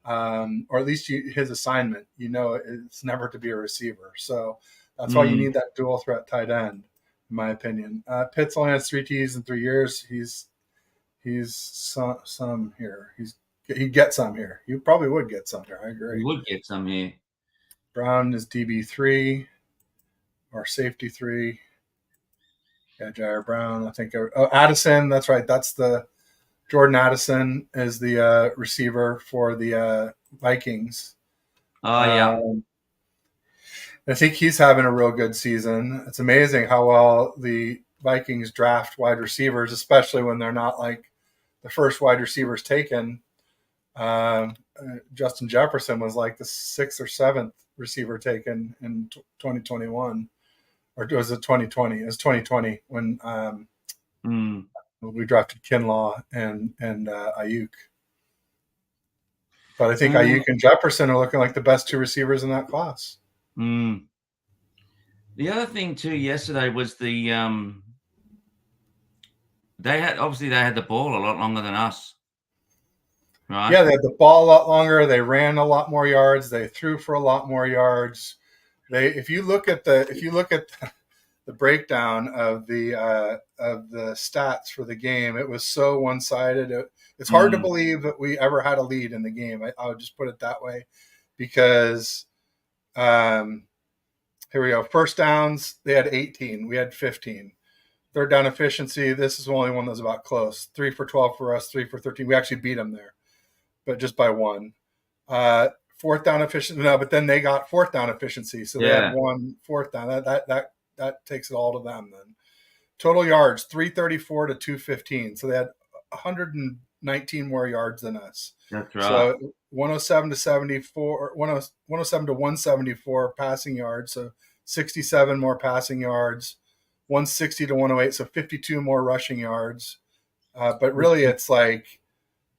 Or at least his assignment, it's never to be a receiver. So that's why you need that dual threat tight end, in my opinion. Pitts only has 3 T's in 3 years. He's some here. He'd get some here. He probably would get some here. I agree. He would get some here. Brown is DB3 or safety 3. Yeah, Jair Brown. I think. Addison. That's right. That's the Jordan Addison is the receiver for the Vikings. Oh, yeah. I think he's having a real good season. It's amazing how well the Vikings draft wide receivers, especially when they're not like the first wide receivers taken. Justin Jefferson was like the 6th or 7th receiver taken in 2021. Or was it 2020? It was 2020 when we drafted Kinlaw and Ayuk. But I think Ayuk and Jefferson are looking like the best 2 receivers in that class. The other thing too yesterday was they had the ball a lot longer than us. Right? Yeah, they had the ball a lot longer. They ran a lot more yards. They threw for a lot more yards. If you look at the breakdown of the stats for the game, it was so one-sided. It's hard to believe that we ever had a lead in the game. I would just put it that way, because here we go. First downs, they had 18. We had 15. Third down efficiency, this is the only one that was about close. 3 for 12 for us, 3 for 13. We actually beat them there, but just by 1. Fourth down efficiency, no, but then they got fourth down efficiency, so they had 1 fourth down. That takes it all to them then. Total yards, 334 to 215. So they had 119 more yards than us. That's right. So 107 to 74, 107 to 174 passing yards. So 67 more passing yards, 160 to 108. So 52 more rushing yards. But really it's like,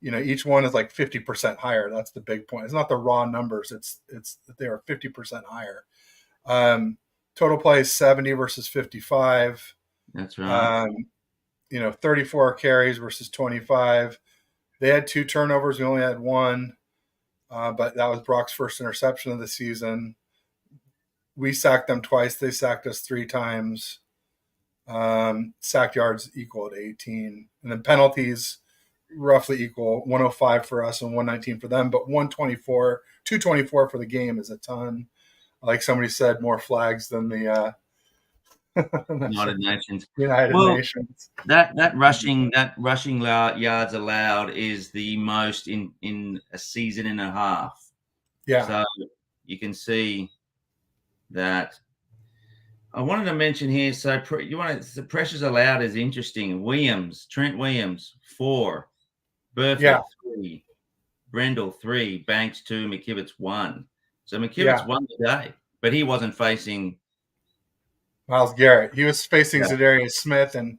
each one is like 50% higher. That's the big point. It's not the raw numbers. It's that they are 50% higher. Total plays 70 versus 55. That's right. 34 carries versus 25. They had 2 turnovers. We only had 1, but that was Brock's first interception of the season. We sacked them twice. They sacked us 3 times. Sack yards equal at 18. And then penalties roughly equal, 105 for us and 119 for them, but 224 for the game is a ton. like somebody said, more flags than the United Nations. United Well, Nations. that rushing yards allowed is the most in a season and a half. Yeah. So you can see that. I wanted to mention here. So the pressures allowed is interesting. Trent Williams 4, Yeah. Burfict 3, Brendel 3, Banks 2, McKivitz 1. So McKivitz Yeah. won the day, but he wasn't facing Myles Garrett. He was facing Yeah. Zadarius Smith and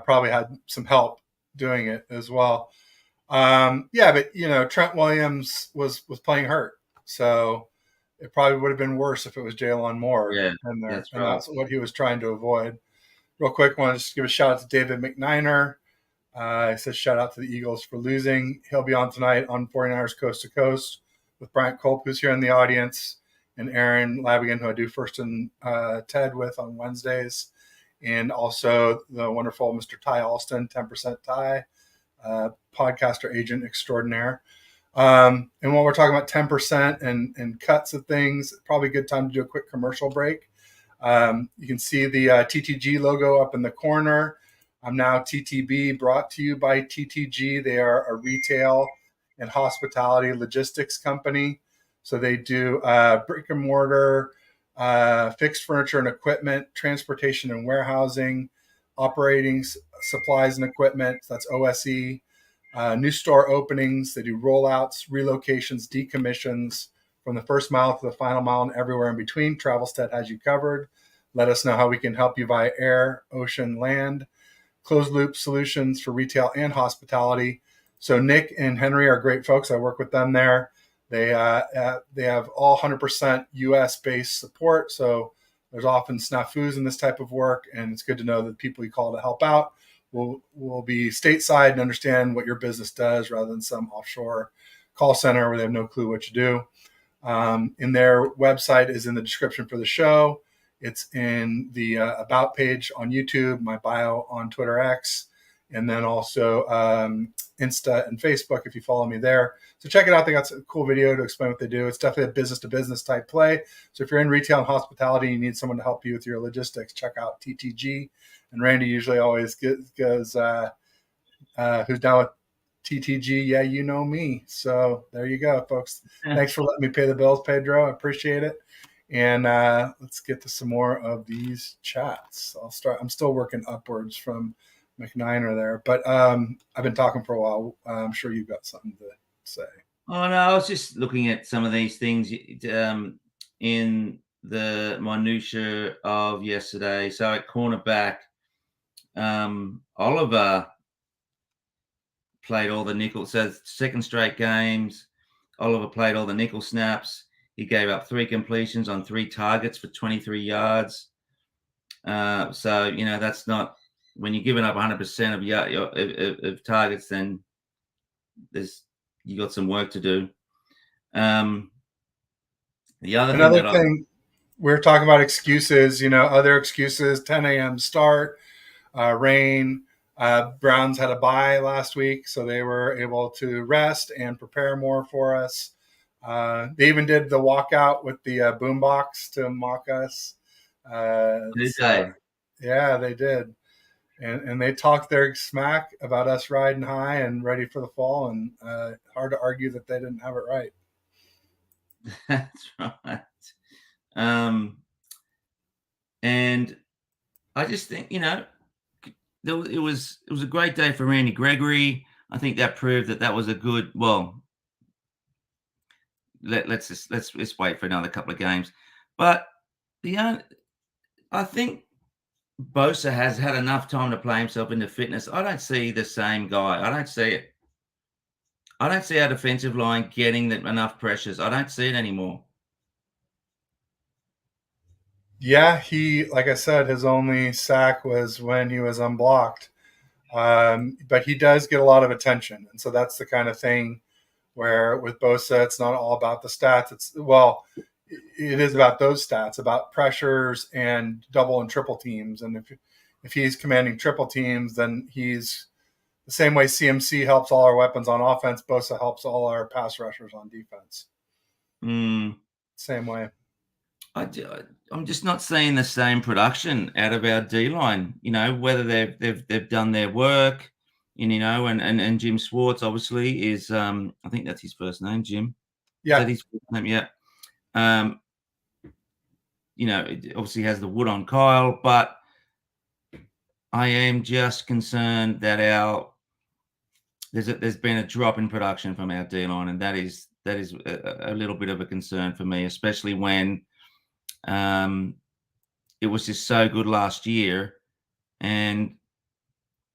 probably had some help doing it as well. Yeah, but Trent Williams was playing hurt, so it probably would have been worse if it was Jalen Moore Yeah, in there, that's and right. that's what he was trying to avoid. Real quick, I want to just give a shout out to David McNiner. He says shout out to the Eagles for losing. He'll be on tonight on 49ers Coast to Coast with Bryant Culp, who's here in the audience, and Aaron Labigan, who I do First and Ted with on Wednesdays, and also the wonderful Mr. Ty Alston, 10% Ty, podcaster agent extraordinaire. And when we're talking about 10% and cuts of things, probably a good time to do a quick commercial break. You can see the TTG logo up in the corner. I'm now TTB, brought to you by TTG. They are a retail and hospitality logistics company. So they do brick and mortar, fixed furniture and equipment, transportation and warehousing, operating supplies and equipment. That's OSE. New store openings. They do rollouts, relocations, decommissions from the first mile to the final mile and everywhere in between. Travelstead has you covered. Let us know how we can help you via air, ocean, land. Closed loop solutions for retail and hospitality. So Nick and Henry are great folks. I work with them there. They have all 100% U.S. based support. So there's often snafus in this type of work, and it's good to know that people you call to help out will be stateside and understand what your business does rather than some offshore call center where they have no clue what you do. In their website is in the description for the show. It's in the about page on YouTube, my bio on Twitter X, and then also Insta and Facebook if you follow me there. So check it out. They got a cool video to explain what they do. It's definitely a business to business type play. So if you're in retail and hospitality and you need someone to help you with your logistics, check out TTG. And Randy usually always goes, who's down with TTG? Yeah, you know me. So there you go, folks. Thanks for letting me pay the bills, Pedro. I appreciate it. And let's get to some more of these chats. I'll start. I'm still working upwards from McNiner there, but I've been talking for a while. I'm sure you've got something to say. Oh no, I was just looking at some of these things in the minutia of yesterday. So at cornerback, Oliver played all the nickel. So second straight games, Oliver played all the nickel snaps. He gave up 3 completions on 3 targets for 23 yards. So that's not when you're giving up 100% of targets, then you got some work to do. The other thing we're talking about excuses, other excuses, 10 a.m. start, rain. Browns had a bye last week, so they were able to rest and prepare more for us. They even did the walkout with the boombox to mock us. Yeah, they did. And they talked their smack about us riding high and ready for the fall, and hard to argue that they didn't have it right. That's right. And I just think it was a great day for Randy Gregory. I think that proved that was a good. Well, let's wait for another couple of games. But I think Bosa has had enough time to play himself into fitness. I don't see the same guy. I don't see it. I don't see our defensive line getting enough pressures. I don't see it anymore. Yeah, like I said, his only sack was when he was unblocked. But he does get a lot of attention. And so that's the kind of thing where with Bosa, it's not all about the stats. It is about those stats, about pressures and double and triple teams. And if he's commanding triple teams, then he's the same way CMC helps all our weapons on offense. Bosa helps all our pass rushers on defense. Same way. I'm just not seeing the same production out of our D line. You know, whether they've done their work, and and Jim Swartz obviously is I think that's his first name, Jim. Is Yeah. that his first name? Yeah. Um, it obviously has the wood on Kyle, but I am just concerned that there's been a drop in production from our D line, and that is a little bit of a concern for me, especially when um, it was just so good last year, and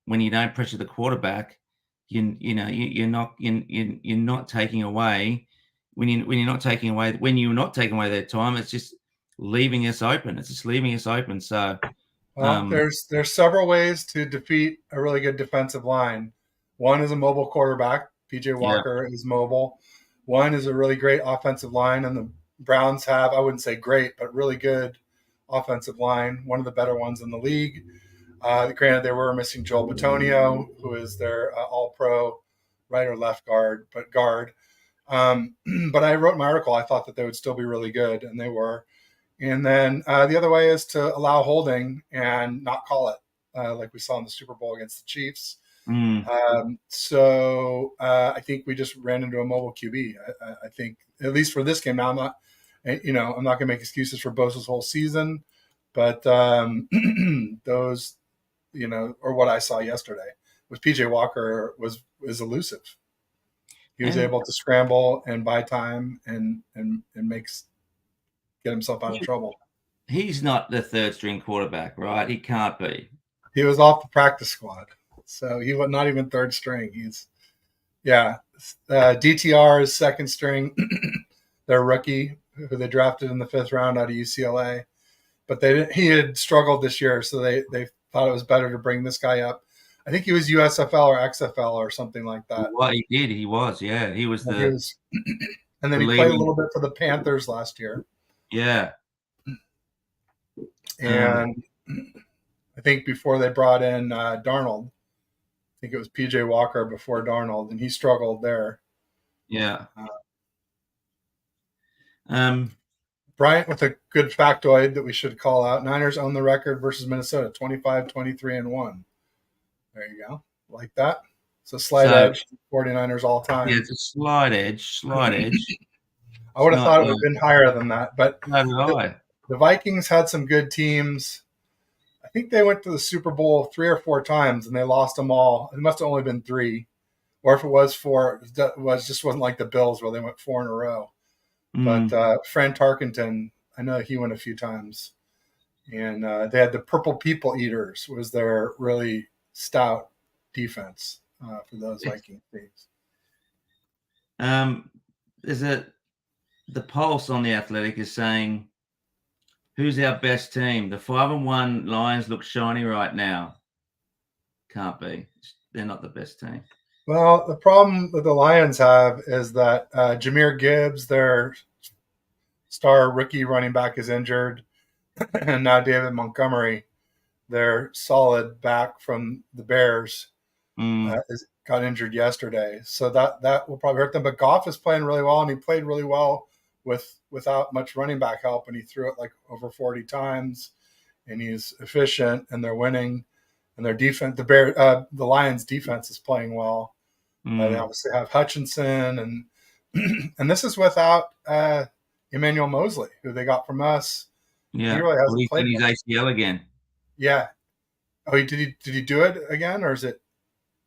when you don't pressure the quarterback, you're not taking away when you're not taking away their time. It's just leaving us open. It's just leaving us open. So, Well, um, there's several ways to defeat a really good defensive line. One is a mobile quarterback. PJ yeah, Walker is mobile. One is a really great offensive line, and the Browns have, I wouldn't say great, but really good offensive line. One of the better ones in the league. Granted, they were missing Joel Batonio, who is their All-Pro right or left guard, but guard. But I wrote my article. I thought that they would still be really good, and they were. And then the other way is to allow holding and not call it, like we saw in the Super Bowl against the Chiefs. mm, I think we just ran into a mobile QB. I think at least for this game. Now I'm not going to make excuses for Bosa's whole season, but those, or what I saw yesterday was PJ Walker was elusive. He was and able to scramble and buy time and get himself out of trouble. he's not the third string quarterback, right? He can't be. He was off the practice squad, so he was not even third string. He's yeah. DTR is second string. Their rookie, who they drafted in the 5th round out of UCLA, but he had struggled this year, so they thought it was better to bring this guy up. I think he was USFL or XFL or something like that. What he did, he was, yeah, he was And he the was, and then the he played a leading, little bit for the Panthers last year. yeah. Um, And I think before they brought in Darnold, I think it was PJ Walker before Darnold, and he struggled there. yeah. Uh, Um, Bryant with a good factoid that we should call out. Niners own the record versus Minnesota, 25, 23, and 1. There you go. Like that. It's a slight so edge to 49ers all yeah, time. it's a slight edge. I It's would have not. thought it would have been higher than that. But So did the, I. the Vikings had some good teams. I think they went to the Super Bowl 3 or 4 times and they lost them all. It must have only been 3. Or if it was 4, wasn't like the Bills where they went 4 in a row. But Mm, Fran Tarkenton, I know he went a few times. And they had the Purple People Eaters was their really stout defense for those Viking teams. um, there's the pulse on the Athletic is saying, who's our best team? The 5-1 Lions look shiny right now. Can't be. They're not the best team. Well, the problem that the Lions have is that Jameer Gibbs, their star rookie running back, is injured, and now David Montgomery, their solid back from the Bears, Mm, got injured yesterday. So that will probably hurt them. But Goff is playing really well, and he played really well without much running back help, and he threw it like over 40 times, and he's efficient, and they're winning. And their defense, the Lions' defense is playing well. They mm, obviously have Hutchinson, and and this is without Emmanuel Mosley, who they got from us. He yeah. really Well, hasn't he's done played his much. ACL again. Yeah. Oh, did he do it again, or is it?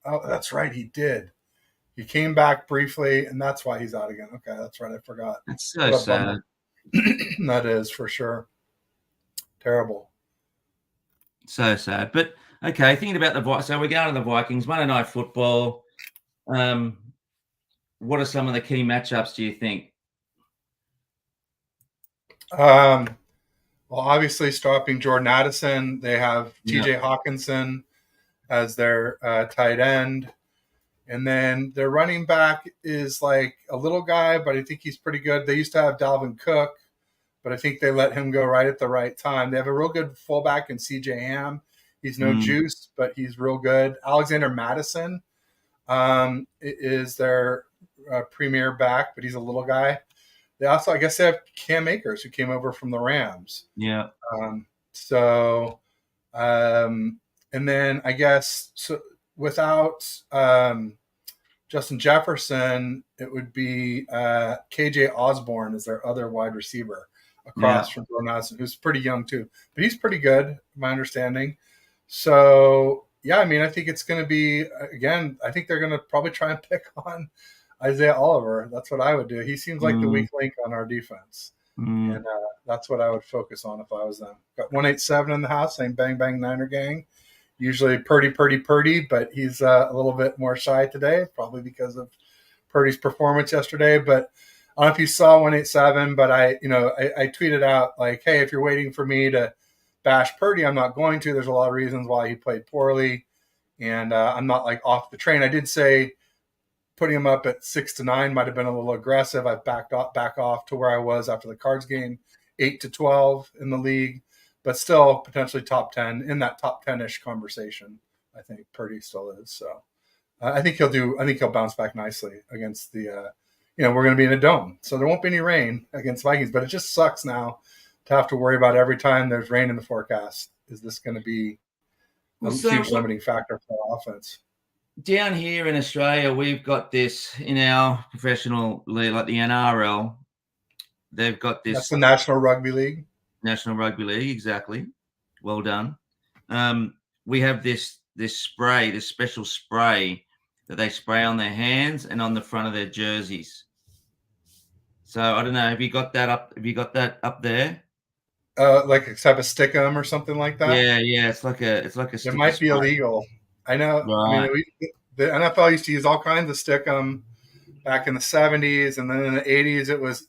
Oh, that's right, he did. He came back briefly, and that's why he's out again. Okay, that's right. I forgot. That's so What a bummer. sad. That is for sure terrible. So sad. But okay, thinking about so we're going to the Vikings, Monday Night Football. Um, what are some of the key matchups, do you think? Um, well, obviously, stopping Jordan Addison. They have Yeah. T.J. Hawkinson as their tight end. And then their running back is like a little guy, but I think he's pretty good. They used to have Dalvin Cook, but I think they let him go right at the right time. They have a real good fullback in CJ Ham. He's no Mm, juice, but he's real good. Alexander Madison is their premier back, but he's a little guy. they also, I guess, they have Cam Akers who came over from the Rams. Yeah. So, and then I guess so without Justin Jefferson, it would be KJ Osborne is their other wide receiver Yeah. across from Jordan Addison, who's pretty young too, but he's pretty good, my understanding. So yeah, I mean, I think it's going to be again. I think they're going to probably try and pick on Isaiah Oliver. That's what I would do. He seems like the Mm, weak link on our defense, and mm. that's what I would focus on if I was them. Got 187 in the house, saying bang bang Niner gang. Usually Purdy, but he's a little bit more shy today, probably because of Purdy's performance yesterday. But I don't know if you saw 187, but I tweeted out like, hey, if you're waiting for me to bash Purdy, I'm not going to. There's a lot of reasons why he played poorly, and I'm not like off the train. I did say putting him up at 6-9 might have been a little aggressive. I've back off to where I was after the Cards game, 8-12 in the league, but still potentially top 10 in that top 10-ish conversation. I think Purdy still is. So I think he'll do. I think he'll bounce back nicely against the. We're going to be in a dome, so there won't be any rain against Vikings. But it just sucks now to have to worry about every time there's rain in the forecast. Is this going to be Well, a so huge limiting factor for our offense? down here in Australia, we've got this in our professional league, like the NRL. They've got That's this the National Rugby League. National Rugby League, exactly. Well done. We have this spray, this special spray that they spray on their hands and on the front of their jerseys. So I don't know. Have you got that up? Have you got that up there? Like a type of stickum or something like that. Yeah, yeah. It's like a It sticky might be spray. illegal. I know. I mean, Right. the NFL used to use all kinds of stickum back in the 70s, and then in the 80s it was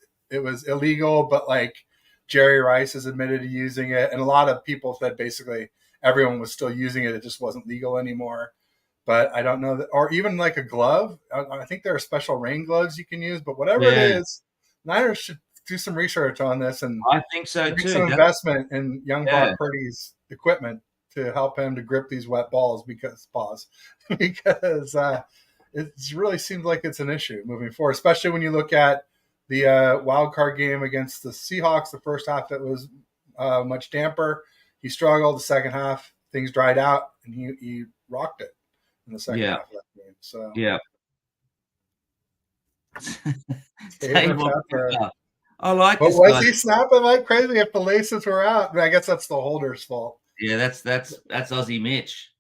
illegal. But like Jerry Rice has admitted to using it, and a lot of people said basically everyone was still using it. It just wasn't legal anymore. But I don't know that, or even like a glove. I think there are special rain gloves you can use. But whatever it Yeah, is, Niners should do some research on this and I think so make too. some investment in young Yeah, Brock Purdy's equipment to help him to grip these wet balls because it really seems like it's an issue moving forward, especially when you look at the wild card game against the Seahawks. The first half it was much damper. He struggled. The second half things dried out, and he rocked it in the second yeah, half of that game. So yeah. Tabor Table Pepper. Pepper. I like But this was guy. he snapping like crazy if the laces were out? I mean, I guess that's the holder's fault. Yeah, that's Aussie Mitch.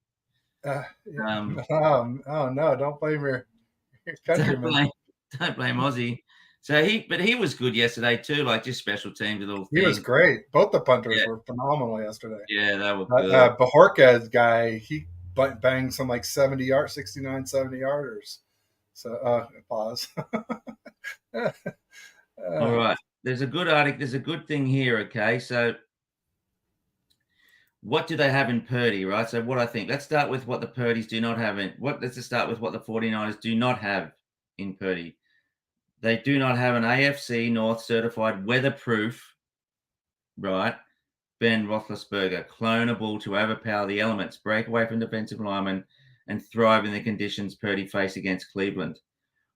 Yeah. Um, Oh no! Don't blame your don't countryman. blame don't blame Aussie. So he was good yesterday too, like just special teams, a little He was thing. great. Both the punters Yeah, were phenomenal yesterday. yeah, they were But good. Bajorquez guy, he banged some like 70 yard, 69, 70 yarders. So pause. All uh, right. There's a good article. There's a good thing here. Okay, so what do they have in Purdy, right? So what I think. Let's start with what the Purdies do not have in. Let's just start with what the 49ers do not have in Purdy. They do not have an AFC North certified weatherproof, right? Ben Roethlisberger, clonable to overpower the elements, break away from defensive linemen, and thrive in the conditions Purdy faced against Cleveland.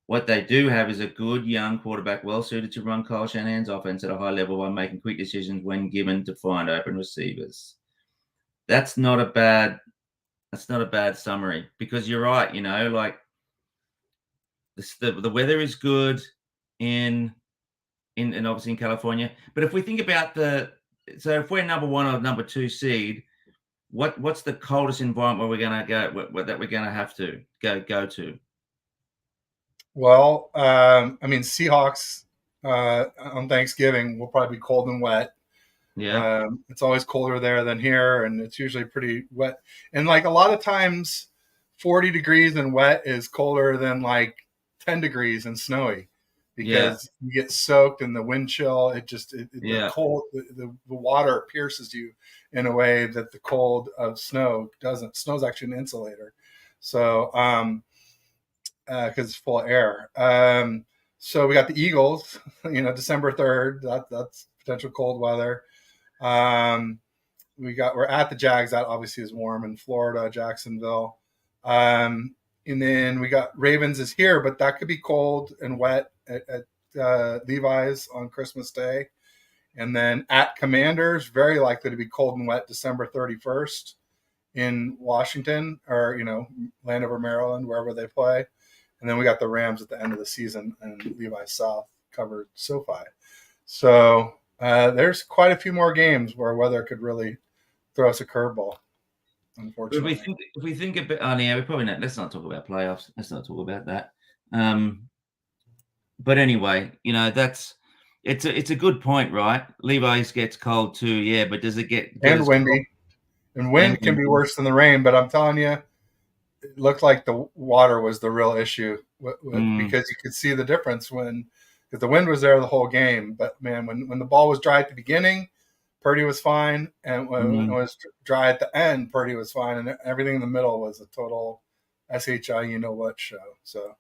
What they do have is a good young quarterback, well suited to run Kyle Shanahan's offense at a high level by making quick decisions when given to find open receivers. That's not a bad. That's not a bad summary because you're right. Like the weather is good in and obviously in California. But if we think about so if we're number one or number two seed, what's the coldest environment where we're going to go that we're going to have to go to? well, I mean, Seahawks on Thanksgiving will probably be cold and wet. Yeah, It's always colder there than here, and it's usually pretty wet. And like a lot of times, 40 degrees and wet is colder than like 10 degrees and snowy yeah, because you get soaked and the wind chill. The yeah, cold, the water pierces you in a way that the cold of snow doesn't. Snow's actually an insulator. So, because it's full of air. So we got the Eagles, December 3rd. That's potential cold weather. Um, we're at the Jags. That obviously is warm in Florida, Jacksonville. And then we got Ravens is here, but that could be cold and wet at Levi's on Christmas Day. And then at Commanders, very likely to be cold and wet December 31st in Washington or, Landover, Maryland, wherever they play. And then we got the Rams at the end of the season and Levi South covered SoFi. So there's quite a few more games where weather could really throw us a curveball, unfortunately. If we think a bit, we probably not. Let's not talk about playoffs. Let's not talk about that. But anyway, it's a good point, right? Levi's gets cold too, yeah. But does it get and windy? And wind can be worse than the rain. But I'm telling you, it looked like the water was the real issue because you could see the difference because the wind was there the whole game. But man, when the ball was dry at the beginning, Purdy was fine, and when it was dry at the end, Purdy was fine, and everything in the middle was a total SHI you know what show. So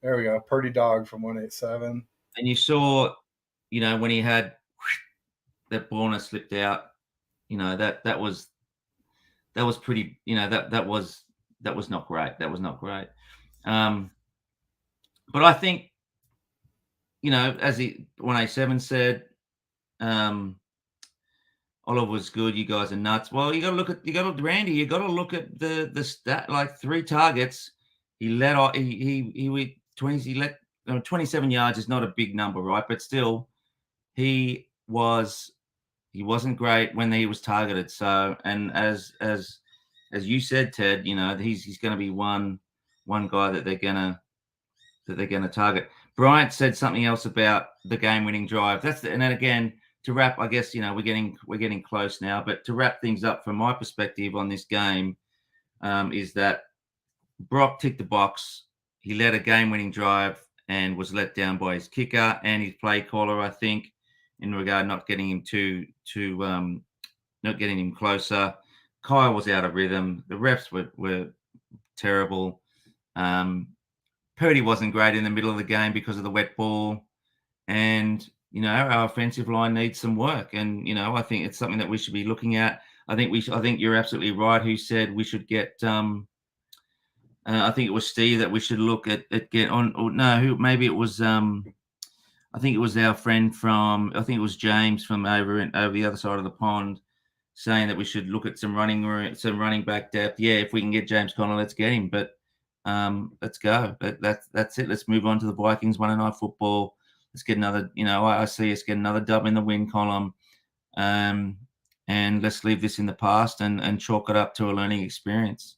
there we go, Purdy dog from 187. And you saw, when he had that Borna slipped out, that was pretty, that was not great. That was not great. But I think, as 187 said, Oliver was good. You guys are nuts. Well, Randy. You got to look at the stat. Like 3 targets, he let off. He 20. He let 27 yards is not a big number, right? But still, he wasn't great when he was targeted. So, and as you said, Ted, he's going to be one guy that they're gonna target. Bryant said something else about the game-winning drive. And then again, to wrap, I guess we're getting close now. But to wrap things up from my perspective on this game, is that Brock ticked the box. He led a game-winning drive and was let down by his kicker and his play caller, I think, in regard not getting him not getting him closer. Kyle was out of rhythm. The refs were terrible. Purdy wasn't great in the middle of the game because of the wet ball, and our offensive line needs some work. And I think it's something that we should be looking at. I think you're absolutely right. Who said we should get? I think it was Steve that we should look at get on. Or no, who? Maybe it was. I think it was our friend from. I think it was James from over the other side of the pond, saying that we should look at some running back depth. Yeah, if we can get James Conner, let's get him. But let's go. That's it. Let's move on to the Vikings Monday Night Football. Let's get another. I see us get another dub in the win column, and let's leave this in the past and chalk it up to a learning experience.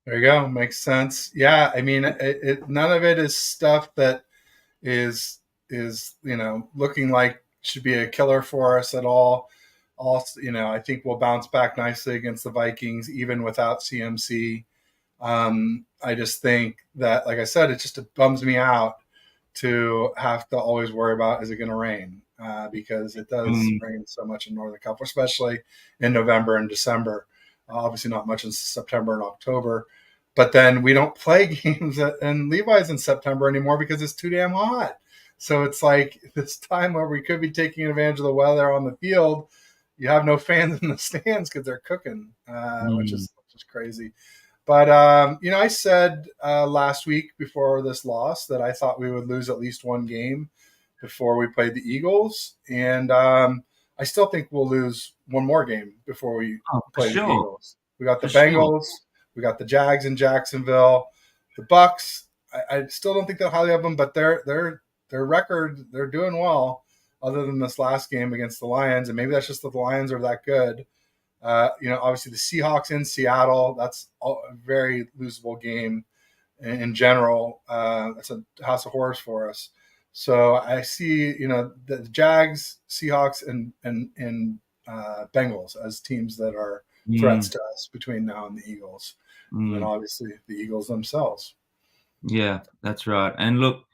There you go. Makes sense. Yeah, I mean, none of it is stuff that is looking like should be a killer for us at all. Also, I think we'll bounce back nicely against the Vikings even without CMC. I just think that, like I said, it bums me out to have to always worry about, is it going to rain? Because it does rain so much in Northern California, especially in November and December. Obviously not much in September and October. But then we don't play games and Levi's in September anymore because it's too damn hot. So it's like this time where we could be taking advantage of the weather on the field. You have no fans in the stands because they're cooking, which is crazy. But, I said last week before this loss that I thought we would lose at least one game before we played the Eagles. And I still think we'll lose one more game before we play the Eagles. We got the Bengals. We got the Jags in Jacksonville. The Bucks, I still don't think they'll highly of them, but their record, they're doing well other than this last game against the Lions. And maybe that's just that the Lions are that good. Obviously the Seahawks in Seattle, that's a very losable game in general. It's a house of horrors for us. So I see, the Jags, Seahawks, and Bengals as teams that are threats to us between now and the Eagles. And then obviously the Eagles themselves. Yeah, that's right. And look,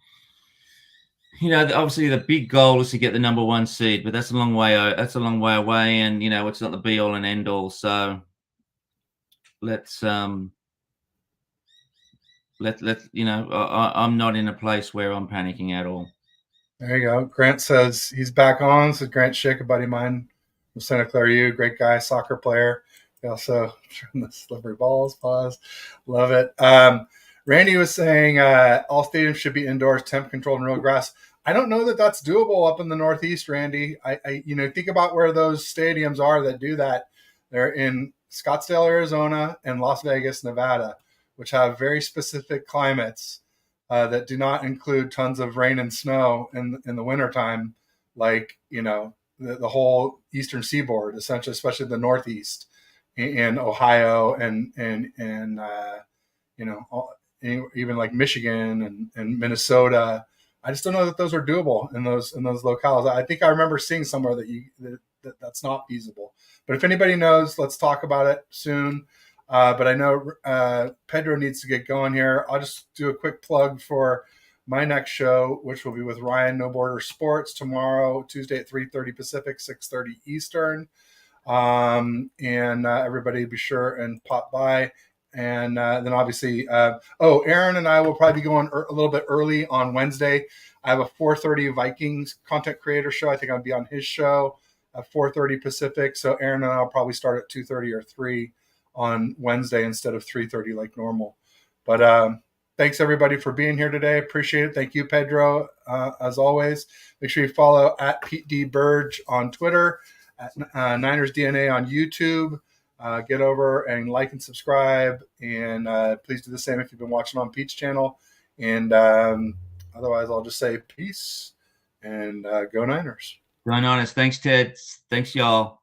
obviously the big goal is to get the number 1 seed, but that's a long way. That's a long way away, and it's not the be all and end all. So let's I'm not in a place where I'm panicking at all. There you go. Grant says he's back on. So Grant Schick, a buddy of mine from Santa Clara U, great guy, soccer player. He also turned the slippery balls. Pause. Love it. Randy was saying all stadiums should be indoors, temp controlled, and real grass. I don't know that that's doable up in the Northeast, Randy. Think about where those stadiums are that do that. They're in Scottsdale, Arizona, and Las Vegas, Nevada, which have very specific climates that do not include tons of rain and snow in the wintertime, like the whole eastern seaboard, essentially, especially the Northeast in Ohio and even like Michigan and Minnesota. I just don't know that those are doable in those locales. I think I remember seeing somewhere that's not feasible. But if anybody knows, let's talk about it soon. But I know Pedro needs to get going here. I'll just do a quick plug for my next show, which will be with Ryan No Border Sports tomorrow, Tuesday at 3:30 Pacific, 6:30 Eastern. And everybody be sure and pop by. And then obviously, Aaron and I will probably be going a little bit early on Wednesday. I have a 4:30 Vikings content creator show. I think I'll be on his show at 4:30 Pacific. So Aaron and I will probably start at 2:30 or 3 on Wednesday instead of 3:30 like normal. But thanks everybody for being here today. Appreciate it. Thank you, Pedro, as always. Make sure you follow at Pete D. Burge on Twitter, at Niners DNA on YouTube. Get over and like and subscribe, and please do the same if you've been watching on Pete's channel. And otherwise, I'll just say peace and go Niners. Go Niners. Thanks, Ted. Thanks, y'all.